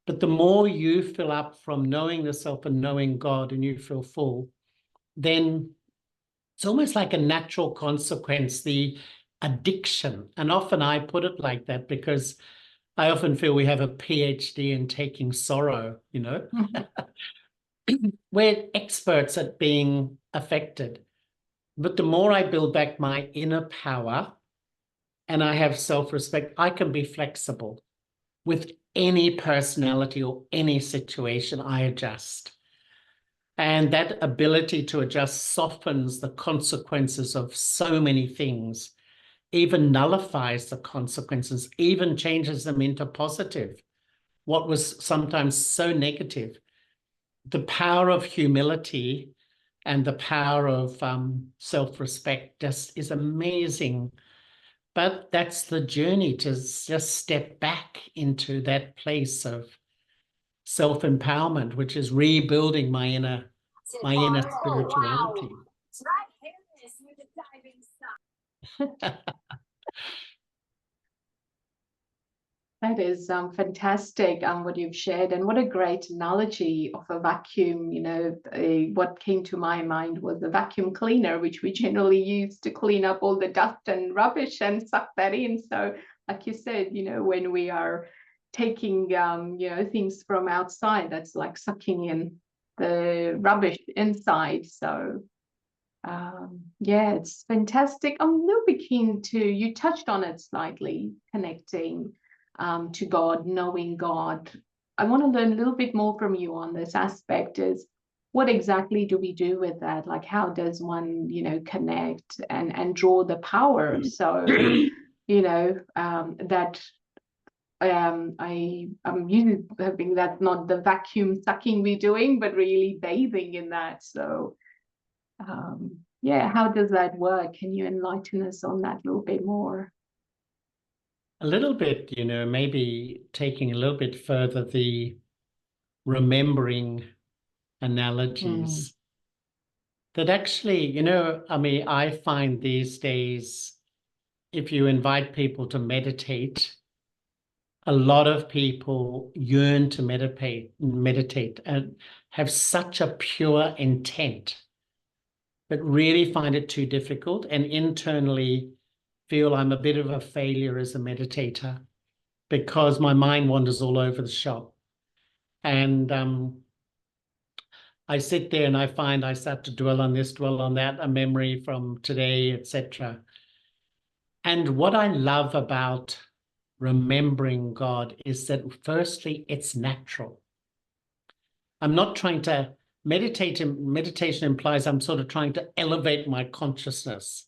But the more you fill up from knowing the self and knowing God, and you feel full, then it's almost like a natural consequence, the addiction. And often I put it like that because I often feel we have a PhD in taking sorrow, We're experts at being affected. But the more I build back my inner power and I have self-respect, I can be flexible. With any personality or any situation, I adjust. And that ability to adjust softens the consequences of so many things, even nullifies the consequences, even changes them into positive. What was sometimes so negative. The power of humility and the power of self-respect just is amazing. But that's the journey, to just step back into that place of self-empowerment, which is rebuilding my inner spirituality. That is fantastic, what you've shared, and what a great analogy of a vacuum. What came to my mind was a vacuum cleaner, which we generally use to clean up all the dust and rubbish and suck that in. So, like you said, when we are taking, things from outside, that's like sucking in the rubbish inside. So, yeah, it's fantastic. I'm a little bit keen to, you touched on it slightly, connecting to God, knowing God. I want to learn a little bit more from you on this aspect. Is what exactly do we do with that? Like, how does one, connect and draw the power? So, that I'm used to having that, not the vacuum sucking we're doing, but really bathing in that. So, yeah, how does that work? Can you enlighten us on that a little bit more? A little bit, maybe taking a little bit further the remembering analogies. That actually, I find these days, if you invite people to meditate, a lot of people yearn to meditate and have such a pure intent, but really find it too difficult and internally feel I'm a bit of a failure as a meditator because my mind wanders all over the shop. And I sit there and I find I start to dwell on this, dwell on that, a memory from today, etc. And what I love about remembering God is that, firstly, it's natural. I'm not trying to meditate. Meditation implies I'm sort of trying to elevate my consciousness.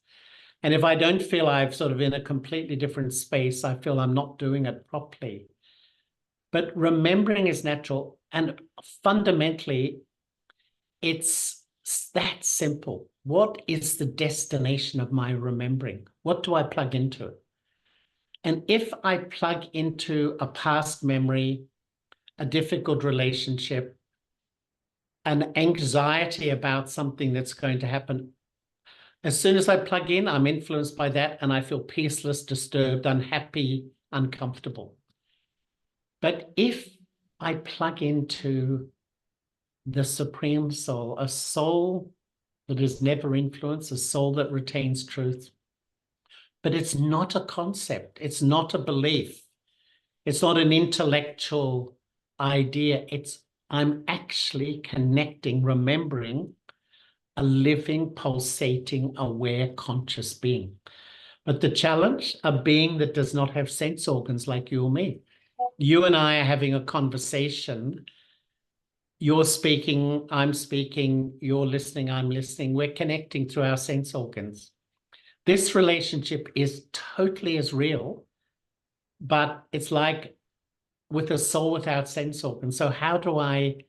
And if I don't feel I've sort of in a completely different space, I feel I'm not doing it properly. But remembering is natural. And fundamentally, it's that simple. What is the destination of my remembering? What do I plug into? And if I plug into a past memory, a difficult relationship, an anxiety about something that's going to happen, as soon as I plug in, I'm influenced by that and I feel peaceless, disturbed, unhappy, uncomfortable. But if I plug into the Supreme Soul, a soul that is never influenced, a soul that retains truth, but it's not a concept, it's not a belief, it's not an intellectual idea, I'm actually connecting, remembering a living, pulsating, aware, conscious being. But the challenge, a being that does not have sense organs like you or me. You and I are having a conversation. You're speaking, I'm speaking, you're listening, I'm listening. We're connecting through our sense organs. This relationship is totally as real, but it's like with a soul without sense organs. So how do I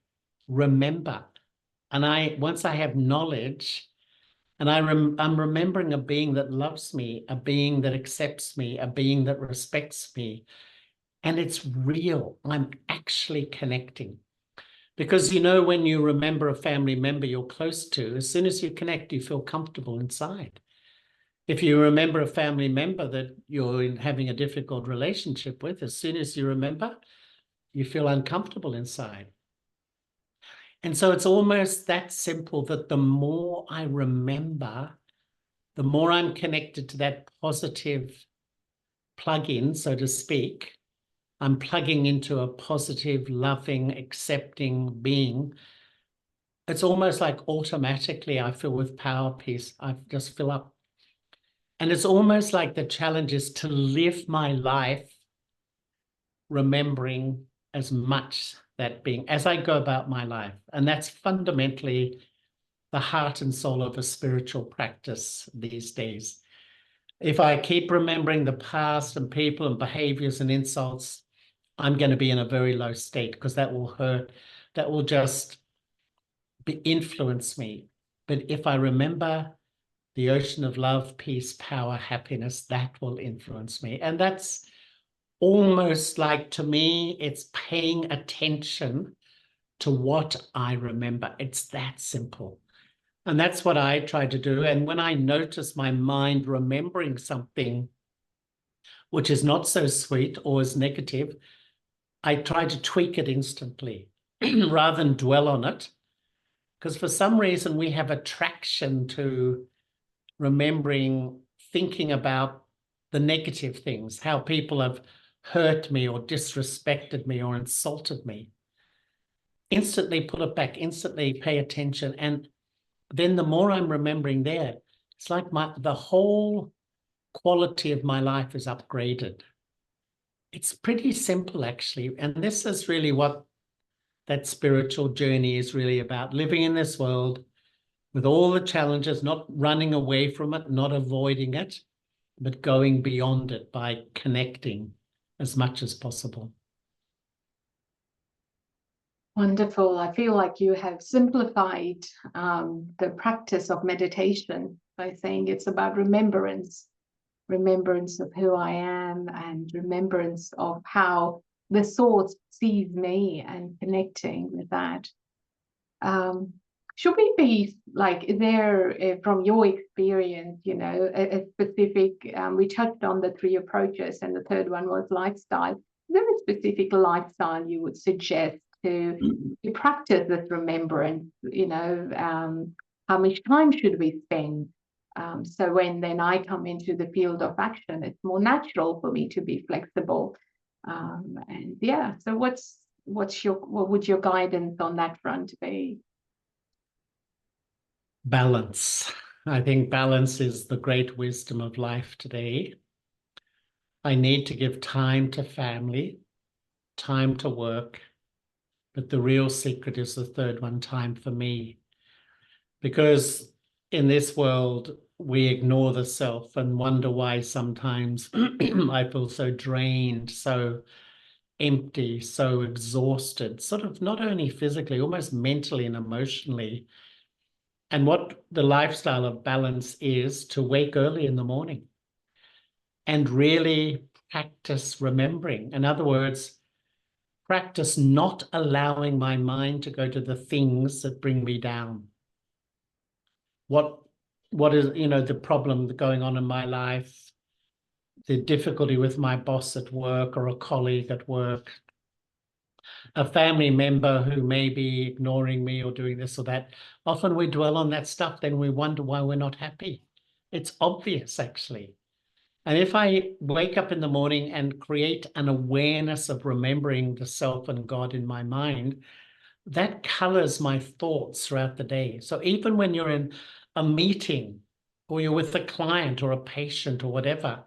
remember? And once I have knowledge, and I'm remembering a being that loves me, a being that accepts me, a being that respects me, and it's real. I'm actually connecting. Because, you know, when you remember a family member you're close to, as soon as you connect, you feel comfortable inside. If you remember a family member that you're having a difficult relationship with, as soon as you remember, you feel uncomfortable inside. And so it's almost that simple, that the more I remember, the more I'm connected to that positive plug-in, so to speak. I'm plugging into a positive, loving, accepting being. It's almost like automatically I feel with power, peace. I just fill up. And it's almost like the challenge is to live my life remembering as much that being as I go about my life. And that's fundamentally the heart and soul of a spiritual practice these days. If I keep remembering the past and people and behaviors and insults, I'm going to be in a very low state, because that will hurt. That will just influence me. But if I remember the ocean of love, peace, power, happiness, that will influence me. And that's almost like, to me, it's paying attention to what I remember. It's that simple. And that's what I try to do. And when I notice my mind remembering something which is not so sweet or is negative, I try to tweak it instantly rather than dwell on it. Because for some reason we have attraction to remembering, thinking about the negative things, how people have hurt me or disrespected me or insulted me. Instantly put it back, instantly pay attention. And then the more I'm remembering there, it's like the whole quality of my life is upgraded. It's pretty simple, actually. And this is really what that spiritual journey is really about, living in this world with all the challenges, not running away from it, not avoiding it, but going beyond it by connecting as much as possible. Wonderful. I feel like you have simplified the practice of meditation by saying it's about remembrance of who I am, and remembrance of how the source sees me, and connecting with that. Should we be like, is there, from your experience, you know, a specific, we touched on the 3 approaches and the third one was lifestyle. Is there a specific lifestyle you would suggest to practice this remembrance? You know, how much time should we spend? So when then I come into the field of action, it's more natural for me to be flexible. And yeah, so what would your guidance on that front be? Balance. I think balance is the great wisdom of life today. I need to give time to family, time to work, but the real secret is the third one, time for me. Because in this world, we ignore the self and wonder why sometimes I feel so drained, so empty, so exhausted, sort of not only physically, almost mentally and emotionally. And what the lifestyle of balance is to wake early in the morning and really practice remembering. In other words, practice not allowing my mind to go to the things that bring me down. What is, the problem going on in my life, the difficulty with my boss at work or a colleague at work, a family member who may be ignoring me or doing this or that. Often we dwell on that stuff, then we wonder why we're not happy. It's obvious, actually. And if I wake up in the morning and create an awareness of remembering the self and God in my mind, that colors my thoughts throughout the day. So even when you're in a meeting or you're with a client or a patient or whatever,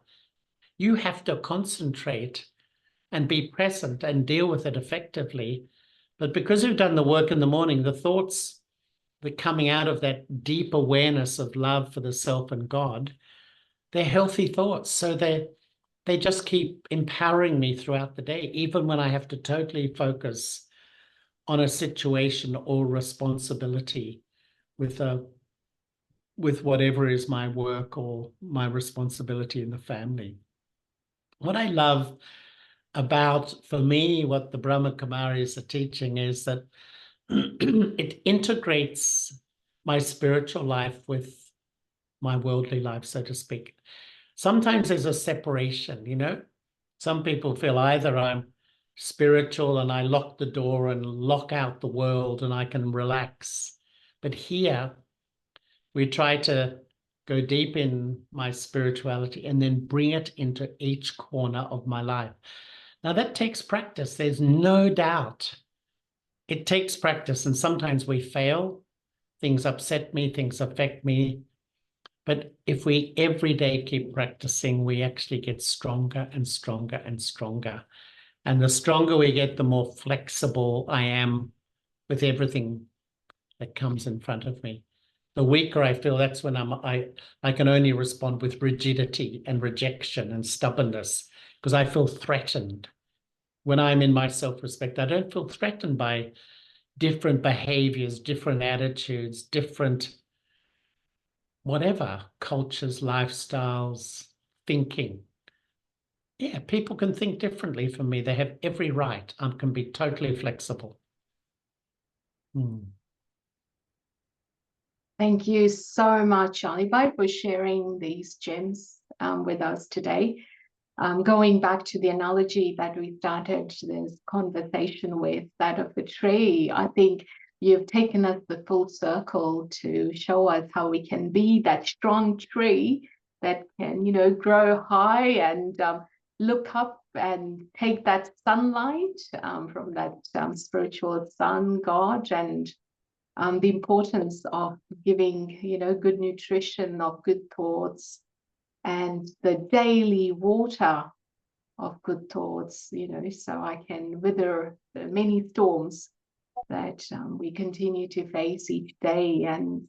you have to concentrate and be present and deal with it effectively. But because you've done the work in the morning, the thoughts that are coming out of that deep awareness of love for the self and God, they're healthy thoughts. So they just keep empowering me throughout the day, even when I have to totally focus on a situation or responsibility with whatever is my work or my responsibility in the family. What I love about, for me, what the Brahma Kumaris are teaching is that it integrates my spiritual life with my worldly life, so to speak. Sometimes there's a separation, Some people feel either I'm spiritual and I lock the door and lock out the world and I can relax. But here, we try to go deep in my spirituality and then bring it into each corner of my life. Now, that takes practice. There's no doubt. It takes practice, and sometimes we fail. Things upset me, things affect me. But if we every day keep practicing, we actually get stronger and stronger and stronger. And the stronger we get, the more flexible I am with everything that comes in front of me. The weaker I feel, that's when I can only respond with rigidity and rejection and stubbornness because I feel threatened. When I'm in my self-respect, I don't feel threatened by different behaviors, different attitudes, different whatever, cultures, lifestyles, thinking. Yeah, people can think differently from me. They have every right. I can be totally flexible. Thank you so much, Ali Bhai, for sharing these gems with us today. Going back to the analogy that we started this conversation with, that of a tree, I think you've taken us the full circle to show us how we can be that strong tree that can, grow high and look up and take that sunlight from that spiritual sun, God, and the importance of giving, good nutrition, of good thoughts, and the daily water of good thoughts, so I can weather the many storms that we continue to face each day. And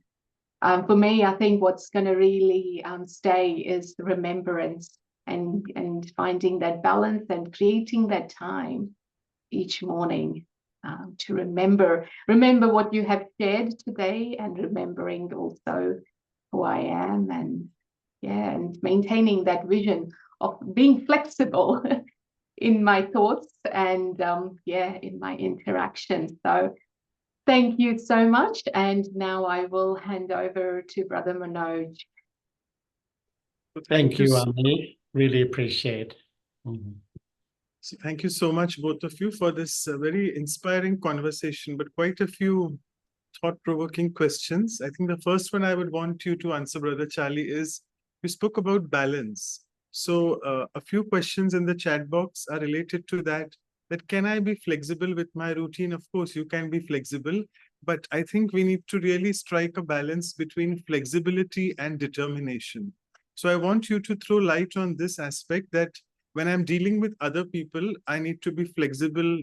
for me, I think what's going to really stay is the remembrance and finding that balance and creating that time each morning to remember what you have shared today, and remembering also who I am, and maintaining that vision of being flexible in my thoughts and in my interaction. So thank you so much, and now I will hand over to Brother Manoj. Thank you, Ami. Really appreciate. So thank you so much, both of you, for this very inspiring conversation, but quite a few thought-provoking questions. I think the first one I would want you to answer, Brother Charlie, is you spoke about balance. So a few questions in the chat box are related to that can I be flexible with my routine? Of course, you can be flexible, but I think we need to really strike a balance between flexibility and determination. So I want you to throw light on this aspect, that when I'm dealing with other people, I need to be flexible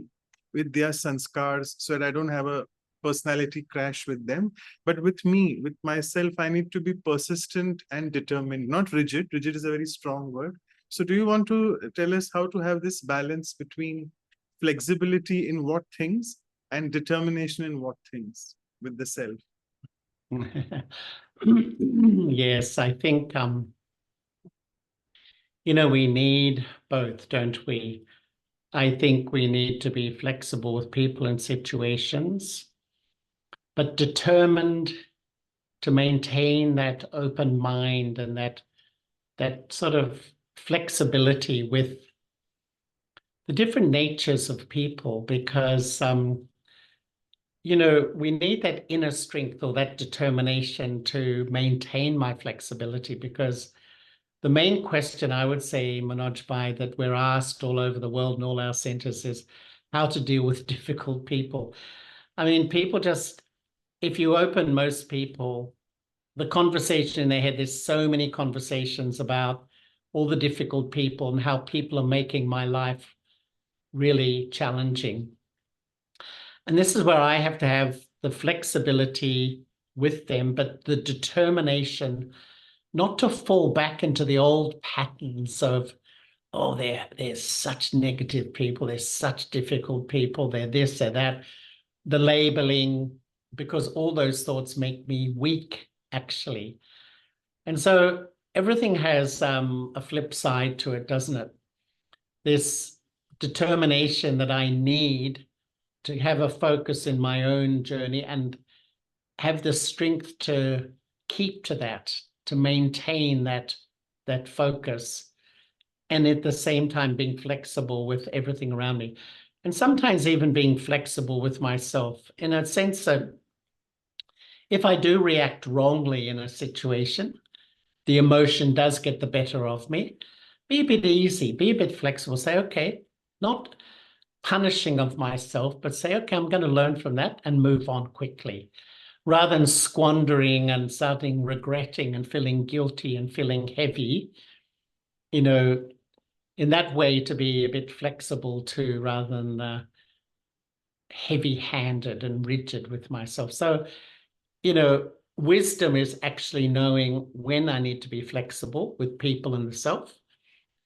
with their sanskars so that I don't have a personality crash with them. But with me, with myself, I need to be persistent and determined, not rigid. Rigid is a very strong word. So do you want to tell us how to have this balance between flexibility in what things and determination in what things with the self? Yes, I think, you know, we need both, don't we? I think we need to be flexible with people and situations, but determined to maintain that open mind and that sort of flexibility with the different natures of people, because you know, we need that inner strength or that determination to maintain my flexibility, because the main question, I would say, Manoj Bhai, that we're asked all over the world in all our centers is how to deal with difficult people. I mean, people just, if you open most people, the conversation in their head, there's so many conversations about all the difficult people and how people are making my life really challenging. And this is where I have to have the flexibility with them, but the determination not to fall back into the old patterns of, oh, they're such negative people, they're such difficult people, they're this, they're that, the labeling, because all those thoughts make me weak, actually. And so everything has a flip side to it, doesn't it? This determination that I need to have a focus in my own journey and have the strength to keep to that, to maintain that focus, and at the same time being flexible with everything around me. And sometimes even being flexible with myself, in a sense that if I do react wrongly in a situation, the emotion does get the better of me, be a bit easy, be a bit flexible, say, okay, not punishing of myself, but say, okay, I'm going to learn from that and move on quickly, rather than squandering and starting regretting and feeling guilty and feeling heavy, you know, in that way, to be a bit flexible too, rather than heavy-handed and rigid with myself. So, you know, wisdom is actually knowing when I need to be flexible with people and the self,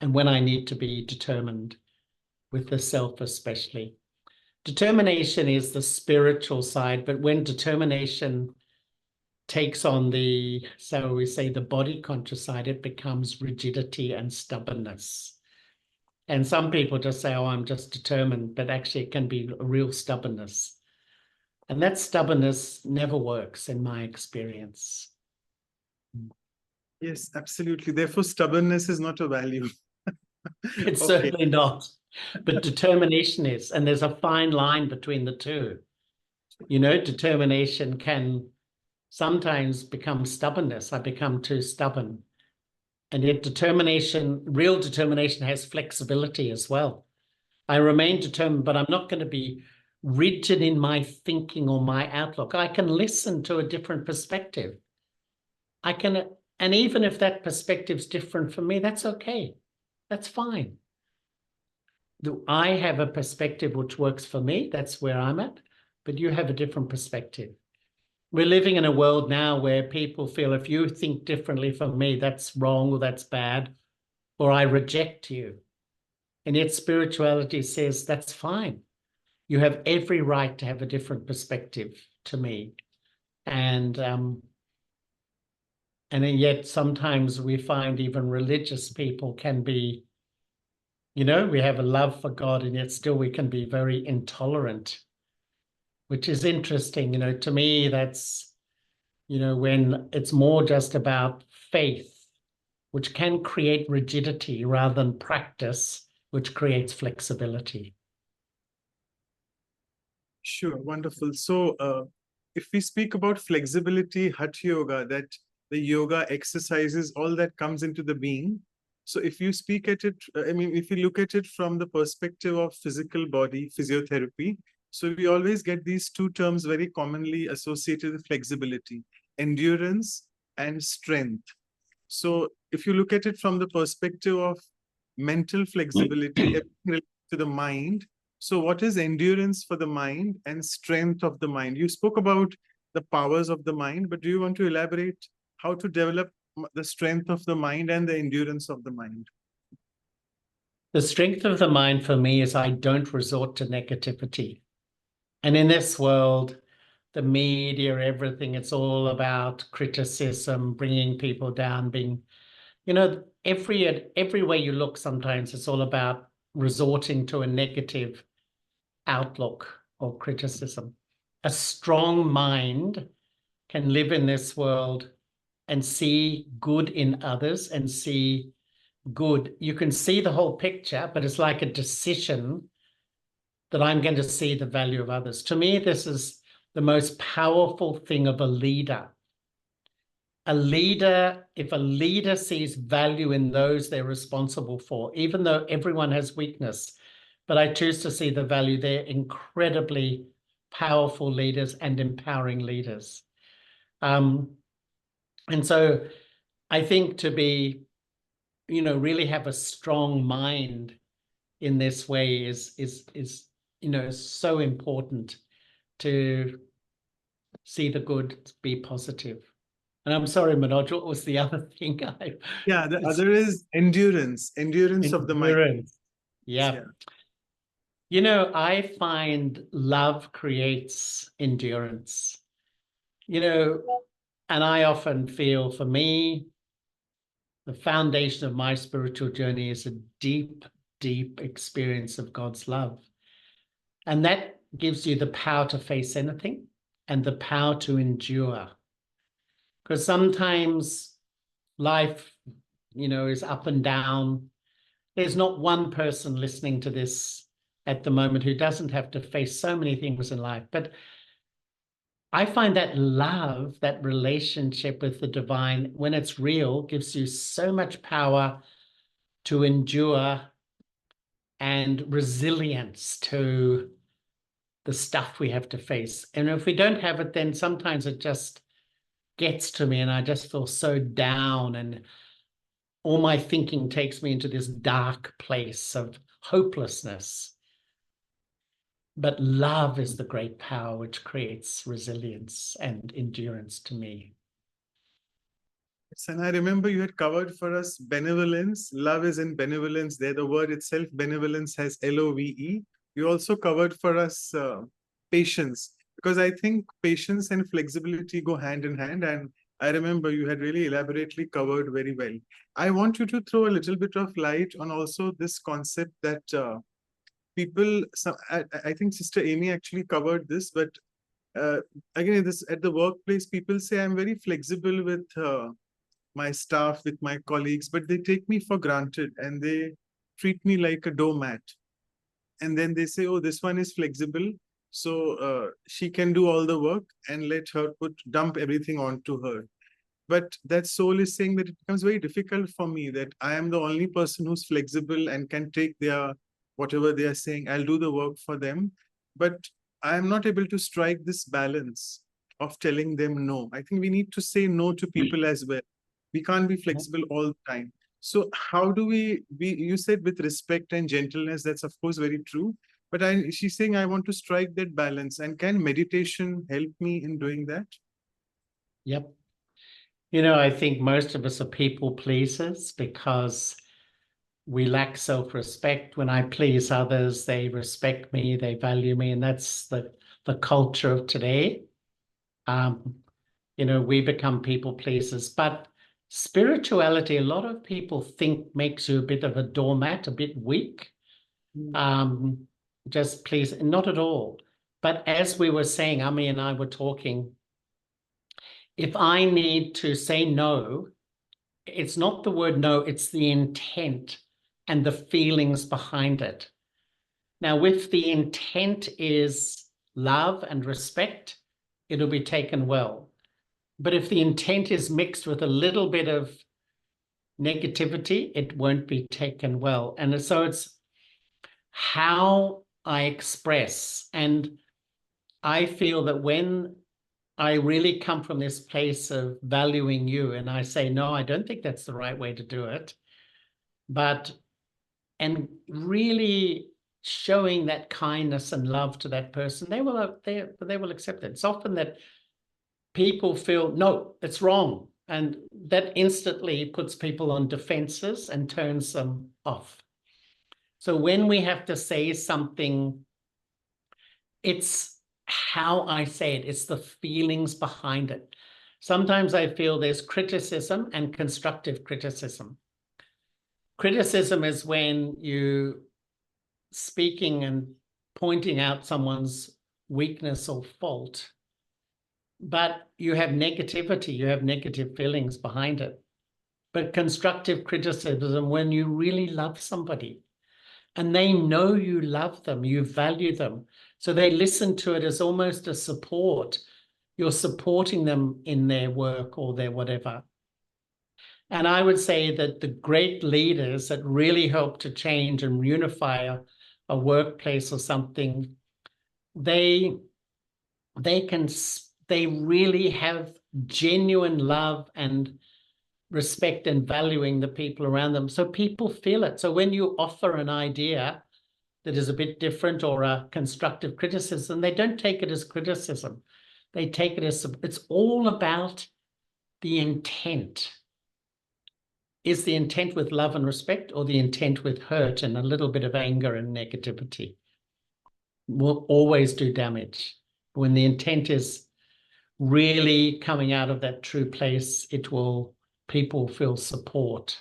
and when I need to be determined with the self especially. Determination is the spiritual side, but when determination takes on the, so we say, the body conscious side, it becomes rigidity and stubbornness. And some people just say, oh, I'm just determined, but actually it can be a real stubbornness. And that stubbornness never works in my experience. Yes, absolutely. Therefore, stubbornness is not a value. It's Okay. certainly not, but determination is. And there's a fine line between the two. You know, determination can sometimes become stubbornness. I become too stubborn. And yet determination, real determination, has flexibility as well. I remain determined, but I'm not going to be rigid in my thinking or my outlook. I can listen to a different perspective. I can, and even if that perspective's different from me, that's okay. That's fine. I have a perspective which works for me. That's where I'm at. But you have a different perspective. We're living in a world now where people feel if you think differently from me, that's wrong or that's bad, or I reject you. And yet spirituality says that's fine. You have every right to have a different perspective to me. And yet sometimes we find even religious people can be, you know, we have a love for God, and yet still we can be very intolerant, which is interesting. You know, to me, that's, you know, when it's more just about faith, which can create rigidity, rather than practice, which creates flexibility. Sure, wonderful. So if we speak about flexibility, Hatha Yoga, that the yoga exercises, all that comes into the being. So if you speak at it, I mean, if you look at it from the perspective of physical body, physiotherapy, So we always get these two terms very commonly associated with flexibility, endurance and strength. So if you look at it from the perspective of mental flexibility, everything related to the mind. So what is endurance for the mind and strength of the mind? You spoke about the powers of the mind, but do you want to elaborate how to develop the strength of the mind and the endurance of the mind? The strength of the mind for me is I don't resort to negativity. And in this world, the media, everything, it's all about criticism, bringing people down, being, every way you look, sometimes it's all about resorting to a negative outlook or criticism. A strong mind can live in this world and see good in others and see good. You can see the whole picture, but it's like a decision that I'm going to see the value of others. To me, this is the most powerful thing of a leader. If a leader sees value in those they're responsible for, even though everyone has weakness, but I choose to see the value, they're incredibly powerful leaders and empowering leaders. And so I think to be, really have a strong mind in this way is so important, to see the good, be positive. And I'm sorry, Manoj, what was the other thing? Yeah, the other is endurance of the mind. Endurance. Yeah. I find love creates endurance. And I often feel, for me, the foundation of my spiritual journey is a deep, deep experience of God's love. And that gives you the power to face anything and the power to endure. Because sometimes life, is up and down. There's not one person listening to this at the moment who doesn't have to face so many things in life. But I find that love, that relationship with the divine, when it's real, gives you so much power to endure and resilience to the stuff we have to face. And if we don't have it, then sometimes it just gets to me and I just feel so down, and all my thinking takes me into this dark place of hopelessness. But love is the great power which creates resilience and endurance to me. Yes, and I remember you had covered for us benevolence. Love is in benevolence. There, the word itself, benevolence, has LOVE. You also covered for us patience, because I think patience and flexibility go hand in hand. And I remember you had really elaborately covered very well. I want you to throw a little bit of light on also this concept that people, I think Sister Amy actually covered this, but again, this at the workplace, people say I'm very flexible with my staff, with my colleagues, but they take me for granted and they treat me like a doormat. And then they say, oh, this one is flexible, so she can do all the work, and let her dump everything onto her. But that soul is saying that it becomes very difficult for me, that I am the only person who's flexible and can take their whatever they are saying. I'll do the work for them, but I am not able to strike this balance of telling them no. I think we need to say no to people as well. We can't be flexible all the time. So how do you said with respect and gentleness, that's of course very true, but she's saying I want to strike that balance. And can meditation help me in doing that? Yep. I think most of us are people pleasers because we lack self-respect. When I please others, they respect me, they value me, and that's the culture of today. We become people pleasers, but spirituality, a lot of people think makes you a bit of a doormat, a bit weak. Just please, not at all. But as we were saying, Ami and I were talking, if I need to say no, it's not the word no, it's the intent and the feelings behind it. Now, if the intent is love and respect, it'll be taken well. But if the intent is mixed with a little bit of negativity, it won't be taken well. And so it's how I express. And I feel that when I really come from this place of valuing you and I say, no, I don't think that's the right way to do it, and really showing that kindness and love to that person, they will accept it. It's often that people feel, no, it's wrong. And that instantly puts people on defenses and turns them off. So when we have to say something, it's how I say it. It's the feelings behind it. Sometimes I feel there's criticism and constructive criticism. Criticism is when you speaking and pointing out someone's weakness or fault, but you have negativity, you have negative feelings behind it. But constructive criticism, when you really love somebody and they know you love them, you value them, so they listen to it as almost a support. You're supporting them in their work or their whatever. And I would say that the great leaders that really help to change and unify a workplace or something, they really have genuine love and respect and valuing the people around them. So people feel it. So when you offer an idea that is a bit different or a constructive criticism, they don't take it as criticism. They take it as, it's all about the intent. Is the intent with love and respect, or the intent with hurt and a little bit of anger and negativity? Will always do damage. When the intent is really coming out of that true place, people feel support.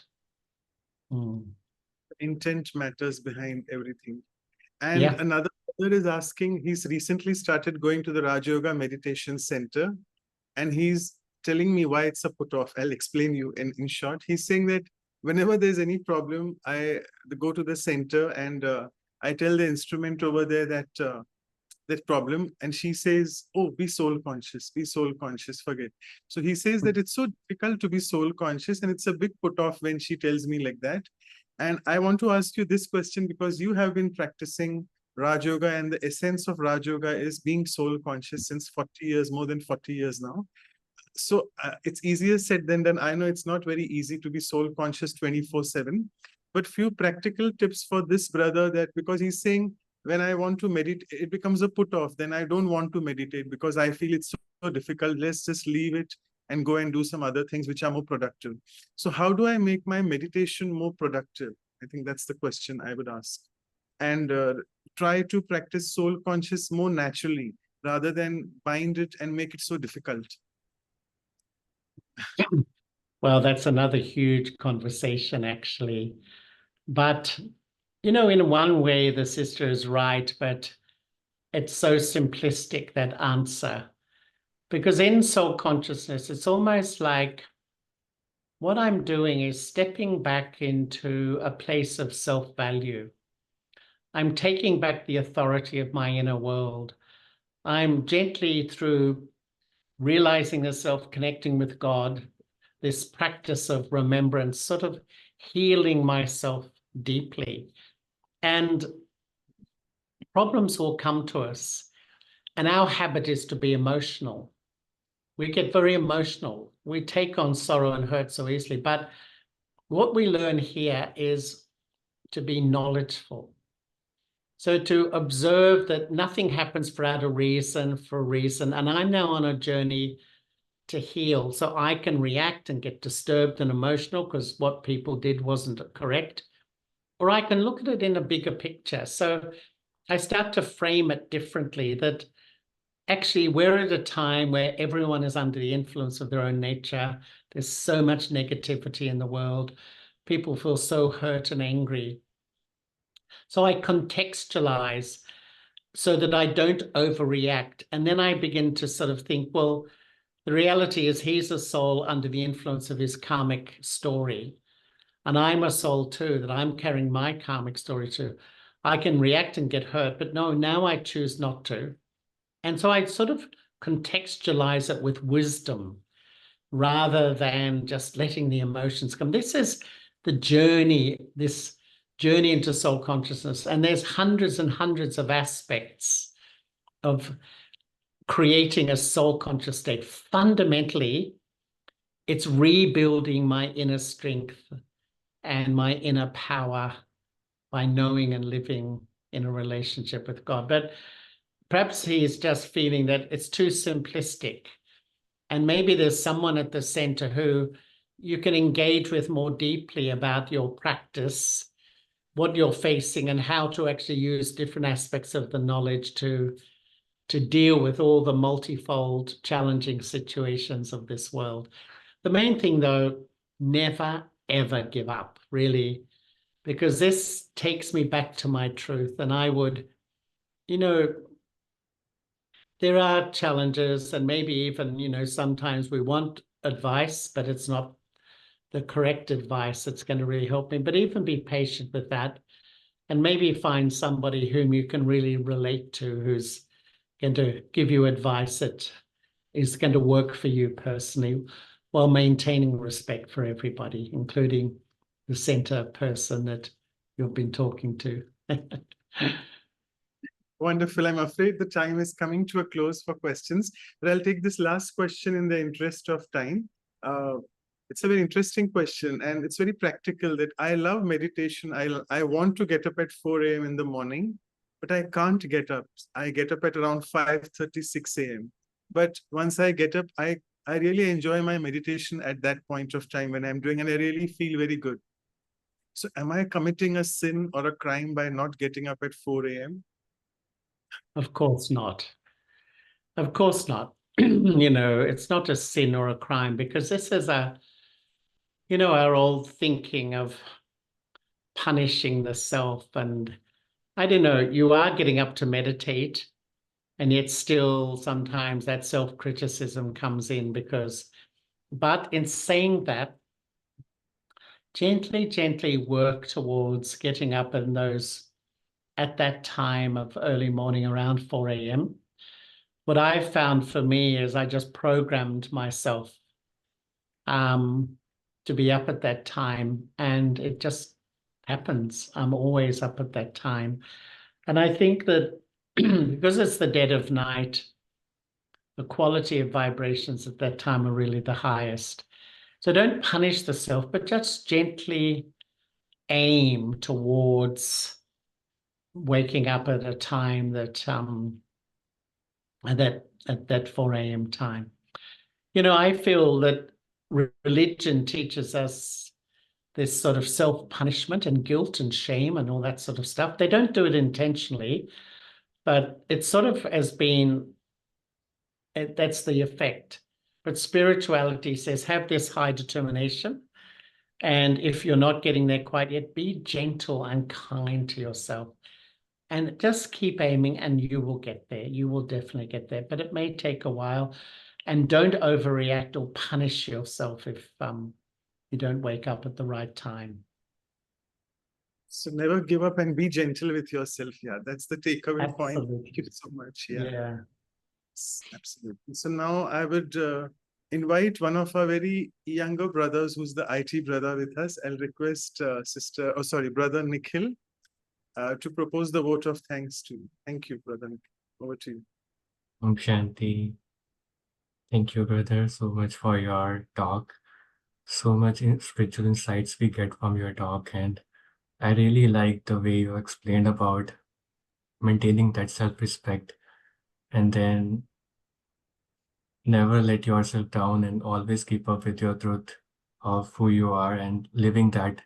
Intent matters behind everything. And Yeah. another brother is asking, he's recently started going to the Raj Yoga Meditation Center, and he's telling me why it's a put off. I'll explain you in short. He's saying that whenever there's any problem, I go to the center and I tell the instrument over there that that problem, and she says, oh, be soul conscious, forget. So he says that it's so difficult to be soul conscious, and it's a big put off when she tells me like that. And I want to ask you this question, because you have been practicing Raj Yoga, and the essence of Raj Yoga is being soul conscious since 40 years, more than 40 years now. So it's easier said than done. I know it's not very easy to be soul conscious 24/7, but few practical tips for this brother, that because he's saying, when I want to meditate, it becomes a put off. Then I don't want to meditate because I feel it's so difficult. Let's just leave it and go and do some other things which are more productive. So how do I make my meditation more productive? I think that's the question I would ask. And try to practice soul conscious more naturally rather than bind it and make it so difficult. Well, that's another huge conversation, actually. But, in one way, the sister is right, but it's so simplistic, that answer. Because in soul consciousness, it's almost like what I'm doing is stepping back into a place of self-value. I'm taking back the authority of my inner world. I'm gently, through realizing the self, connecting with God, this practice of remembrance, sort of healing myself deeply. And problems will come to us. And our habit is to be emotional. We get very emotional. We take on sorrow and hurt so easily. But what we learn here is to be knowledgeful. So to observe that nothing happens for a reason. And I'm now on a journey to heal. So I can react and get disturbed and emotional because what people did wasn't correct. Or I can look at it in a bigger picture. So I start to frame it differently, that actually we're at a time where everyone is under the influence of their own nature. There's so much negativity in the world. People feel so hurt and angry. So I contextualize so that I don't overreact. And then I begin to sort of think, well, the reality is he's a soul under the influence of his karmic story. And I'm a soul too, that I'm carrying my karmic story too. I can react and get hurt, but no, now I choose not to. And so I sort of contextualize it with wisdom rather than just letting the emotions come. This is the journey, this journey into soul consciousness. And there's hundreds and hundreds of aspects of creating a soul conscious state. Fundamentally, it's rebuilding my inner strength and my inner power by knowing and living in a relationship with God. But perhaps he's just feeling that it's too simplistic. And maybe there's someone at the center who you can engage with more deeply about your practice, what you're facing, and how to actually use different aspects of the knowledge to deal with all the multifold challenging situations of this world. The main thing, though, never, ever give up, really, because this takes me back to my truth. And I would, there are challenges, and maybe even, sometimes we want advice, but it's not the correct advice that's going to really help me. But even be patient with that, and maybe find somebody whom you can really relate to, who's going to give you advice that is going to work for you personally, while maintaining respect for everybody, including the center person that you've been talking to. Wonderful. I'm afraid the time is coming to a close for questions, but I'll take this last question in the interest of time. It's a very interesting question, and it's very practical. That I love meditation. I want to get up at 4 a.m. in the morning, but I can't get up. I get up at around 5:30, 6 a.m. But once I get up, I really enjoy my meditation at that point of time when I'm doing, and I really feel very good. So am I committing a sin or a crime by not getting up at 4 a.m.? Of course not. Of course not. It's not a sin or a crime, because this is our old thinking of punishing the self. And I don't know, you are getting up to meditate, and yet still sometimes that self-criticism comes in, but in saying that, gently work towards getting up at that time of early morning around 4 a.m. What I found for me is I just programmed myself to be up at that time, and it just happens. I'm always up at that time. And I think that because it's the dead of night, the quality of vibrations at that time are really the highest. So don't punish the self, but just gently aim towards waking up at a time that at that 4 a.m. time. I feel that religion teaches us this sort of self-punishment and guilt and shame and all that sort of stuff. They don't do it intentionally, but it's sort of that's the effect. But spirituality says, have this high determination. And if you're not getting there quite yet, be gentle and kind to yourself. And just keep aiming, and you will get there. You will definitely get there, but it may take a while. And don't overreact or punish yourself if you don't wake up at the right time. So never give up and be gentle with yourself. Yeah, that's the takeaway point. Thank you so much. Yeah. Absolutely. So now I would invite one of our very younger brothers, who's the IT brother with us. I'll request Brother Nikhil to propose the vote of thanks to you. Thank you, Brother Nikhil. Over to you. Om Shanti. Thank you, brother, so much for your talk. So much spiritual insights we get from your talk, and I really like the way you explained about maintaining that self-respect, and then never let yourself down and always keep up with your truth of who you are, and living that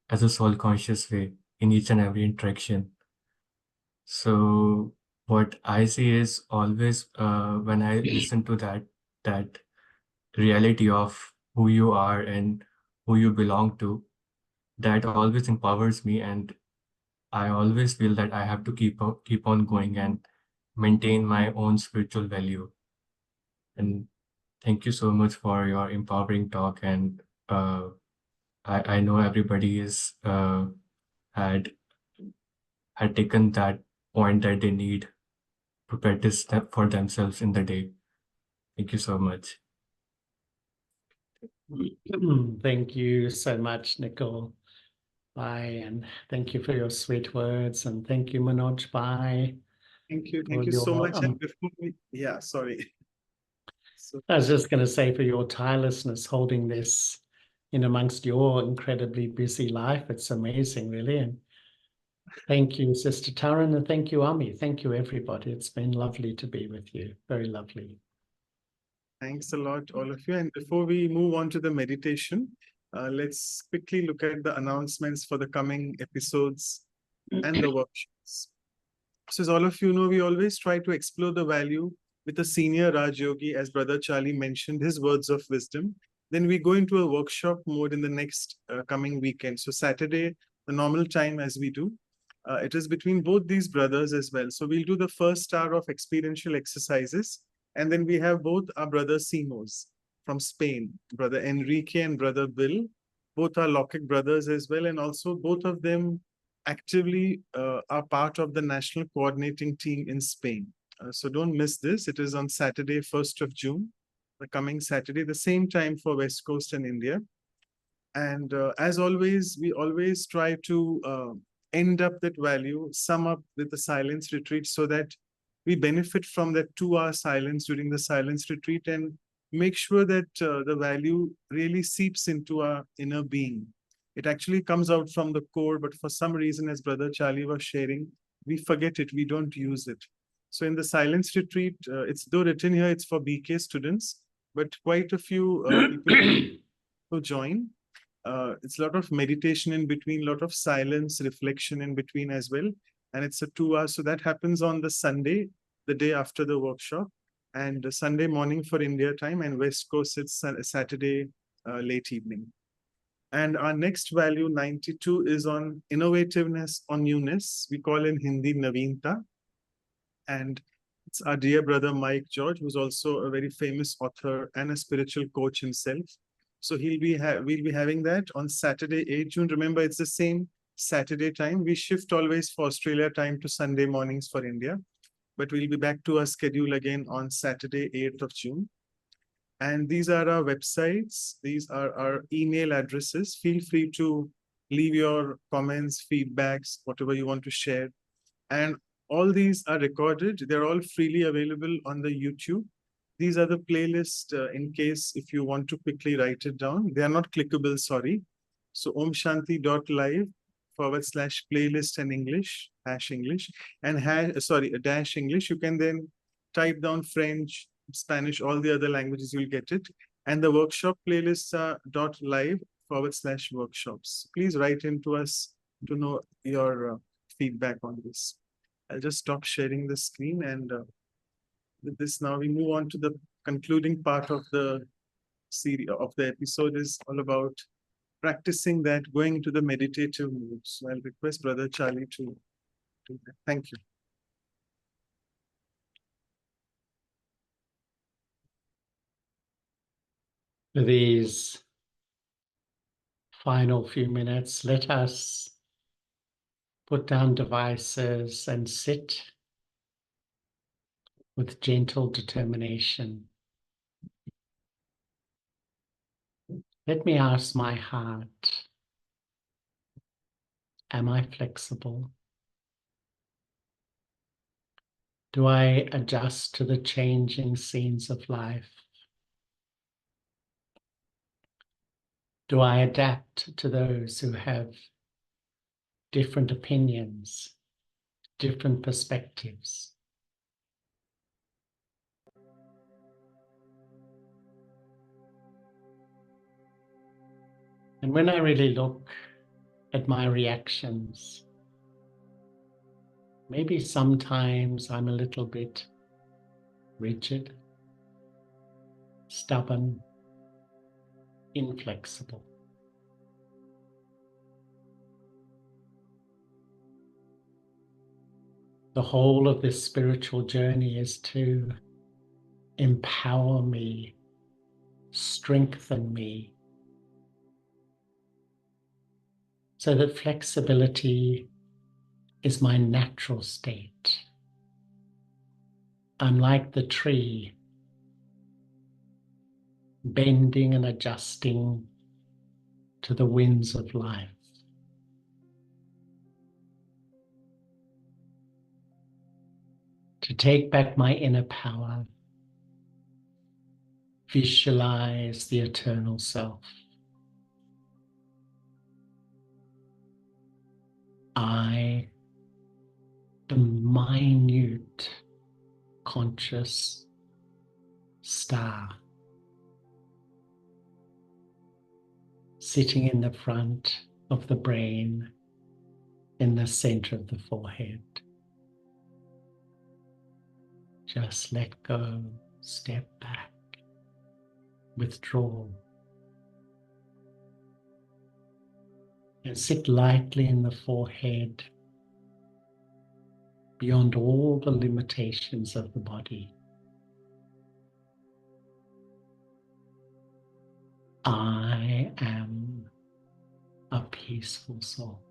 as a soul conscious way in each and every interaction. So what I see is always when I listen to that reality of who you are and who you belong to, that always empowers me, and I always feel that I have to keep on going and maintain my own spiritual value. And thank you so much for your empowering talk. And I know everybody is had taken that point that they need to practice that for themselves in the day. Thank you so much. Thank you so much, Nicole. Bye, and thank you for your sweet words, and thank you, Manoj. Bye. Thank you. for Thank you so your, much. And before we, yeah, sorry. So, I was just going to say, for your tirelessness holding this in amongst your incredibly busy life. It's amazing, really. And thank you, Sister Taran, and thank you, Ami. Thank you, everybody. It's been lovely to be with you. Very lovely. thanks a lot, all of you. And before we move on to the meditation, let's quickly look at the announcements for the coming episodes and the workshops. So as all of you know, we always try to explore the value with a senior Raj Yogi, as Brother Charlie mentioned, his words of wisdom. Then we go into a workshop mode in the next coming weekend. So Saturday, the normal time as we do, it is between both these brothers as well. So we'll do the first hour of experiential exercises. And then we have both our brother Simos from Spain, Brother Enrique and Brother Bill. Both are Lockett brothers as well. And also both of them actively are part of the national coordinating team in Spain. So don't miss this. It is on Saturday, 1st of June, the coming Saturday, the same time for West Coast and India. And as always, we always try to end up that value, sum up with the silence retreat so that we benefit from that 2-hour silence during the silence retreat and make sure that the value really seeps into our inner being. It actually comes out from the core, but for some reason, as Brother Charlie was sharing, we forget it, we don't use it. So in the silence retreat, it's though written here, it's for BK students, but quite a few people who join. It's a lot of meditation in between, a lot of silence, reflection in between as well. And it's a 2 hour. So that happens on the Sunday, the day after the workshop, and Sunday morning for India time, and West Coast, it's Saturday late evening. And our next value, 92, is on innovativeness, on newness. We call in Hindi Naveenta. And it's our dear brother Mike George, who's also a very famous author and a spiritual coach himself. So we'll be having that on Saturday, 8 June. Remember, it's the same Saturday time. We shift always for Australia time to Sunday mornings for India. But we'll be back to our schedule again on Saturday, 8th of June. And these are our websites. These are our email addresses. Feel free to leave your comments, feedbacks, whatever you want to share. And all these are recorded. They're all freely available on the YouTube. These are the playlists in case if you want to quickly write it down. They are not clickable, sorry. So omshanti.live/playlist and English, #English, and -English. You can then type down French, Spanish, all the other languages, you'll get it. And the workshop playlists are .live/workshops. Please write into us to know your feedback on this. I'll just stop sharing the screen, and with this now we move on to the concluding part of the series of the episode. Is all about practicing that, going into the meditative mood. So I'll request Brother Charlie to do that. Thank you. For these final few minutes, let us put down devices and sit with gentle determination. Let me ask my heart, am I flexible? Do I adjust to the changing scenes of life? Do I adapt to those who have different opinions, different perspectives? And when I really look at my reactions, maybe sometimes I'm a little bit rigid, stubborn, inflexible. The whole of this spiritual journey is to empower me, strengthen me, so that flexibility is my natural state. I'm like the tree, bending and adjusting to the winds of life. to take back my inner power, visualize the eternal self. I, the minute conscious star, sitting in the front of the brain, in the center of the forehead. Just let go, step back, withdraw, and sit lightly in the forehead, beyond all the limitations of the body. I am a peaceful soul.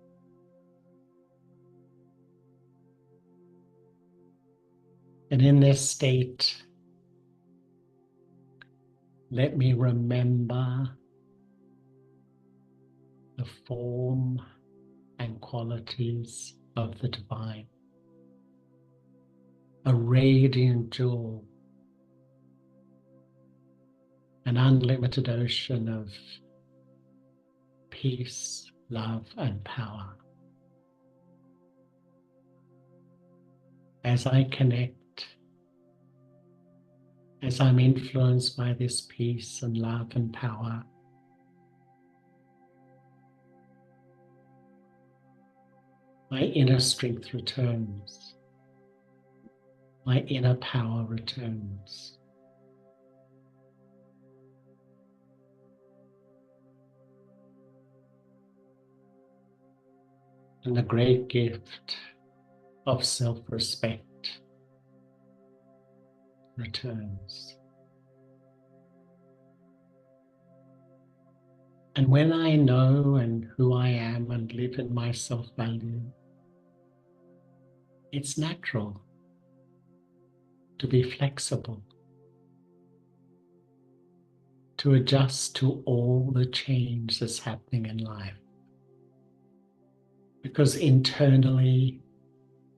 And in this state, let me remember the form and qualities of the divine. A radiant jewel, an unlimited ocean of peace, love, and power. As I connect, as I'm influenced by this peace and love and power, my inner strength returns. My inner power returns. And the great gift of self-respect returns. And when I know and who I am and live in my self-value, it's natural to be flexible, to adjust to all the change that's happening in life. Because internally,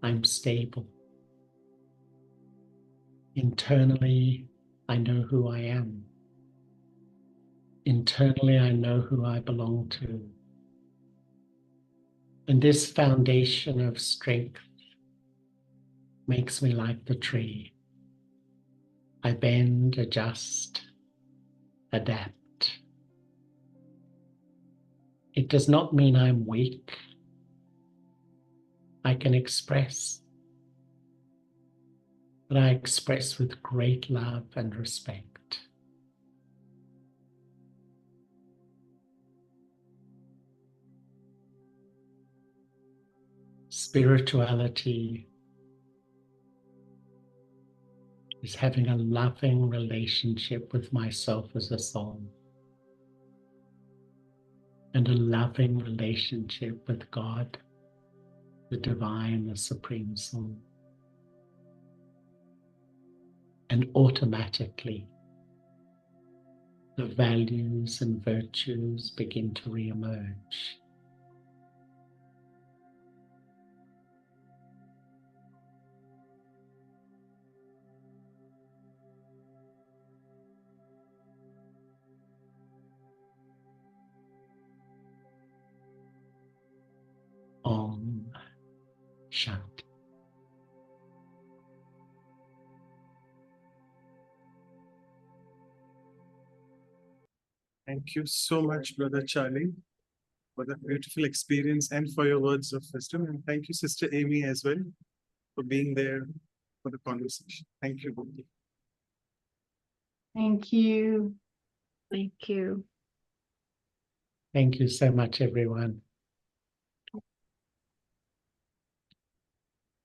I'm stable. Internally, I know who I am. Internally, I know who I belong to. And this foundation of strength makes me like the tree. I bend, adjust, adapt. It does not mean I'm weak. I can express, but I express with great love and respect. Spirituality is having a loving relationship with myself as a soul, and a loving relationship with God, the divine, the supreme soul. And automatically, the values and virtues begin to re-emerge. Om Shanti. Thank you so much, Brother Charlie, for the beautiful experience and for your words of wisdom. And thank you, Sister Amy, as well, for being there for the conversation. Thank you both. Thank you. Thank you. Thank you so much, everyone.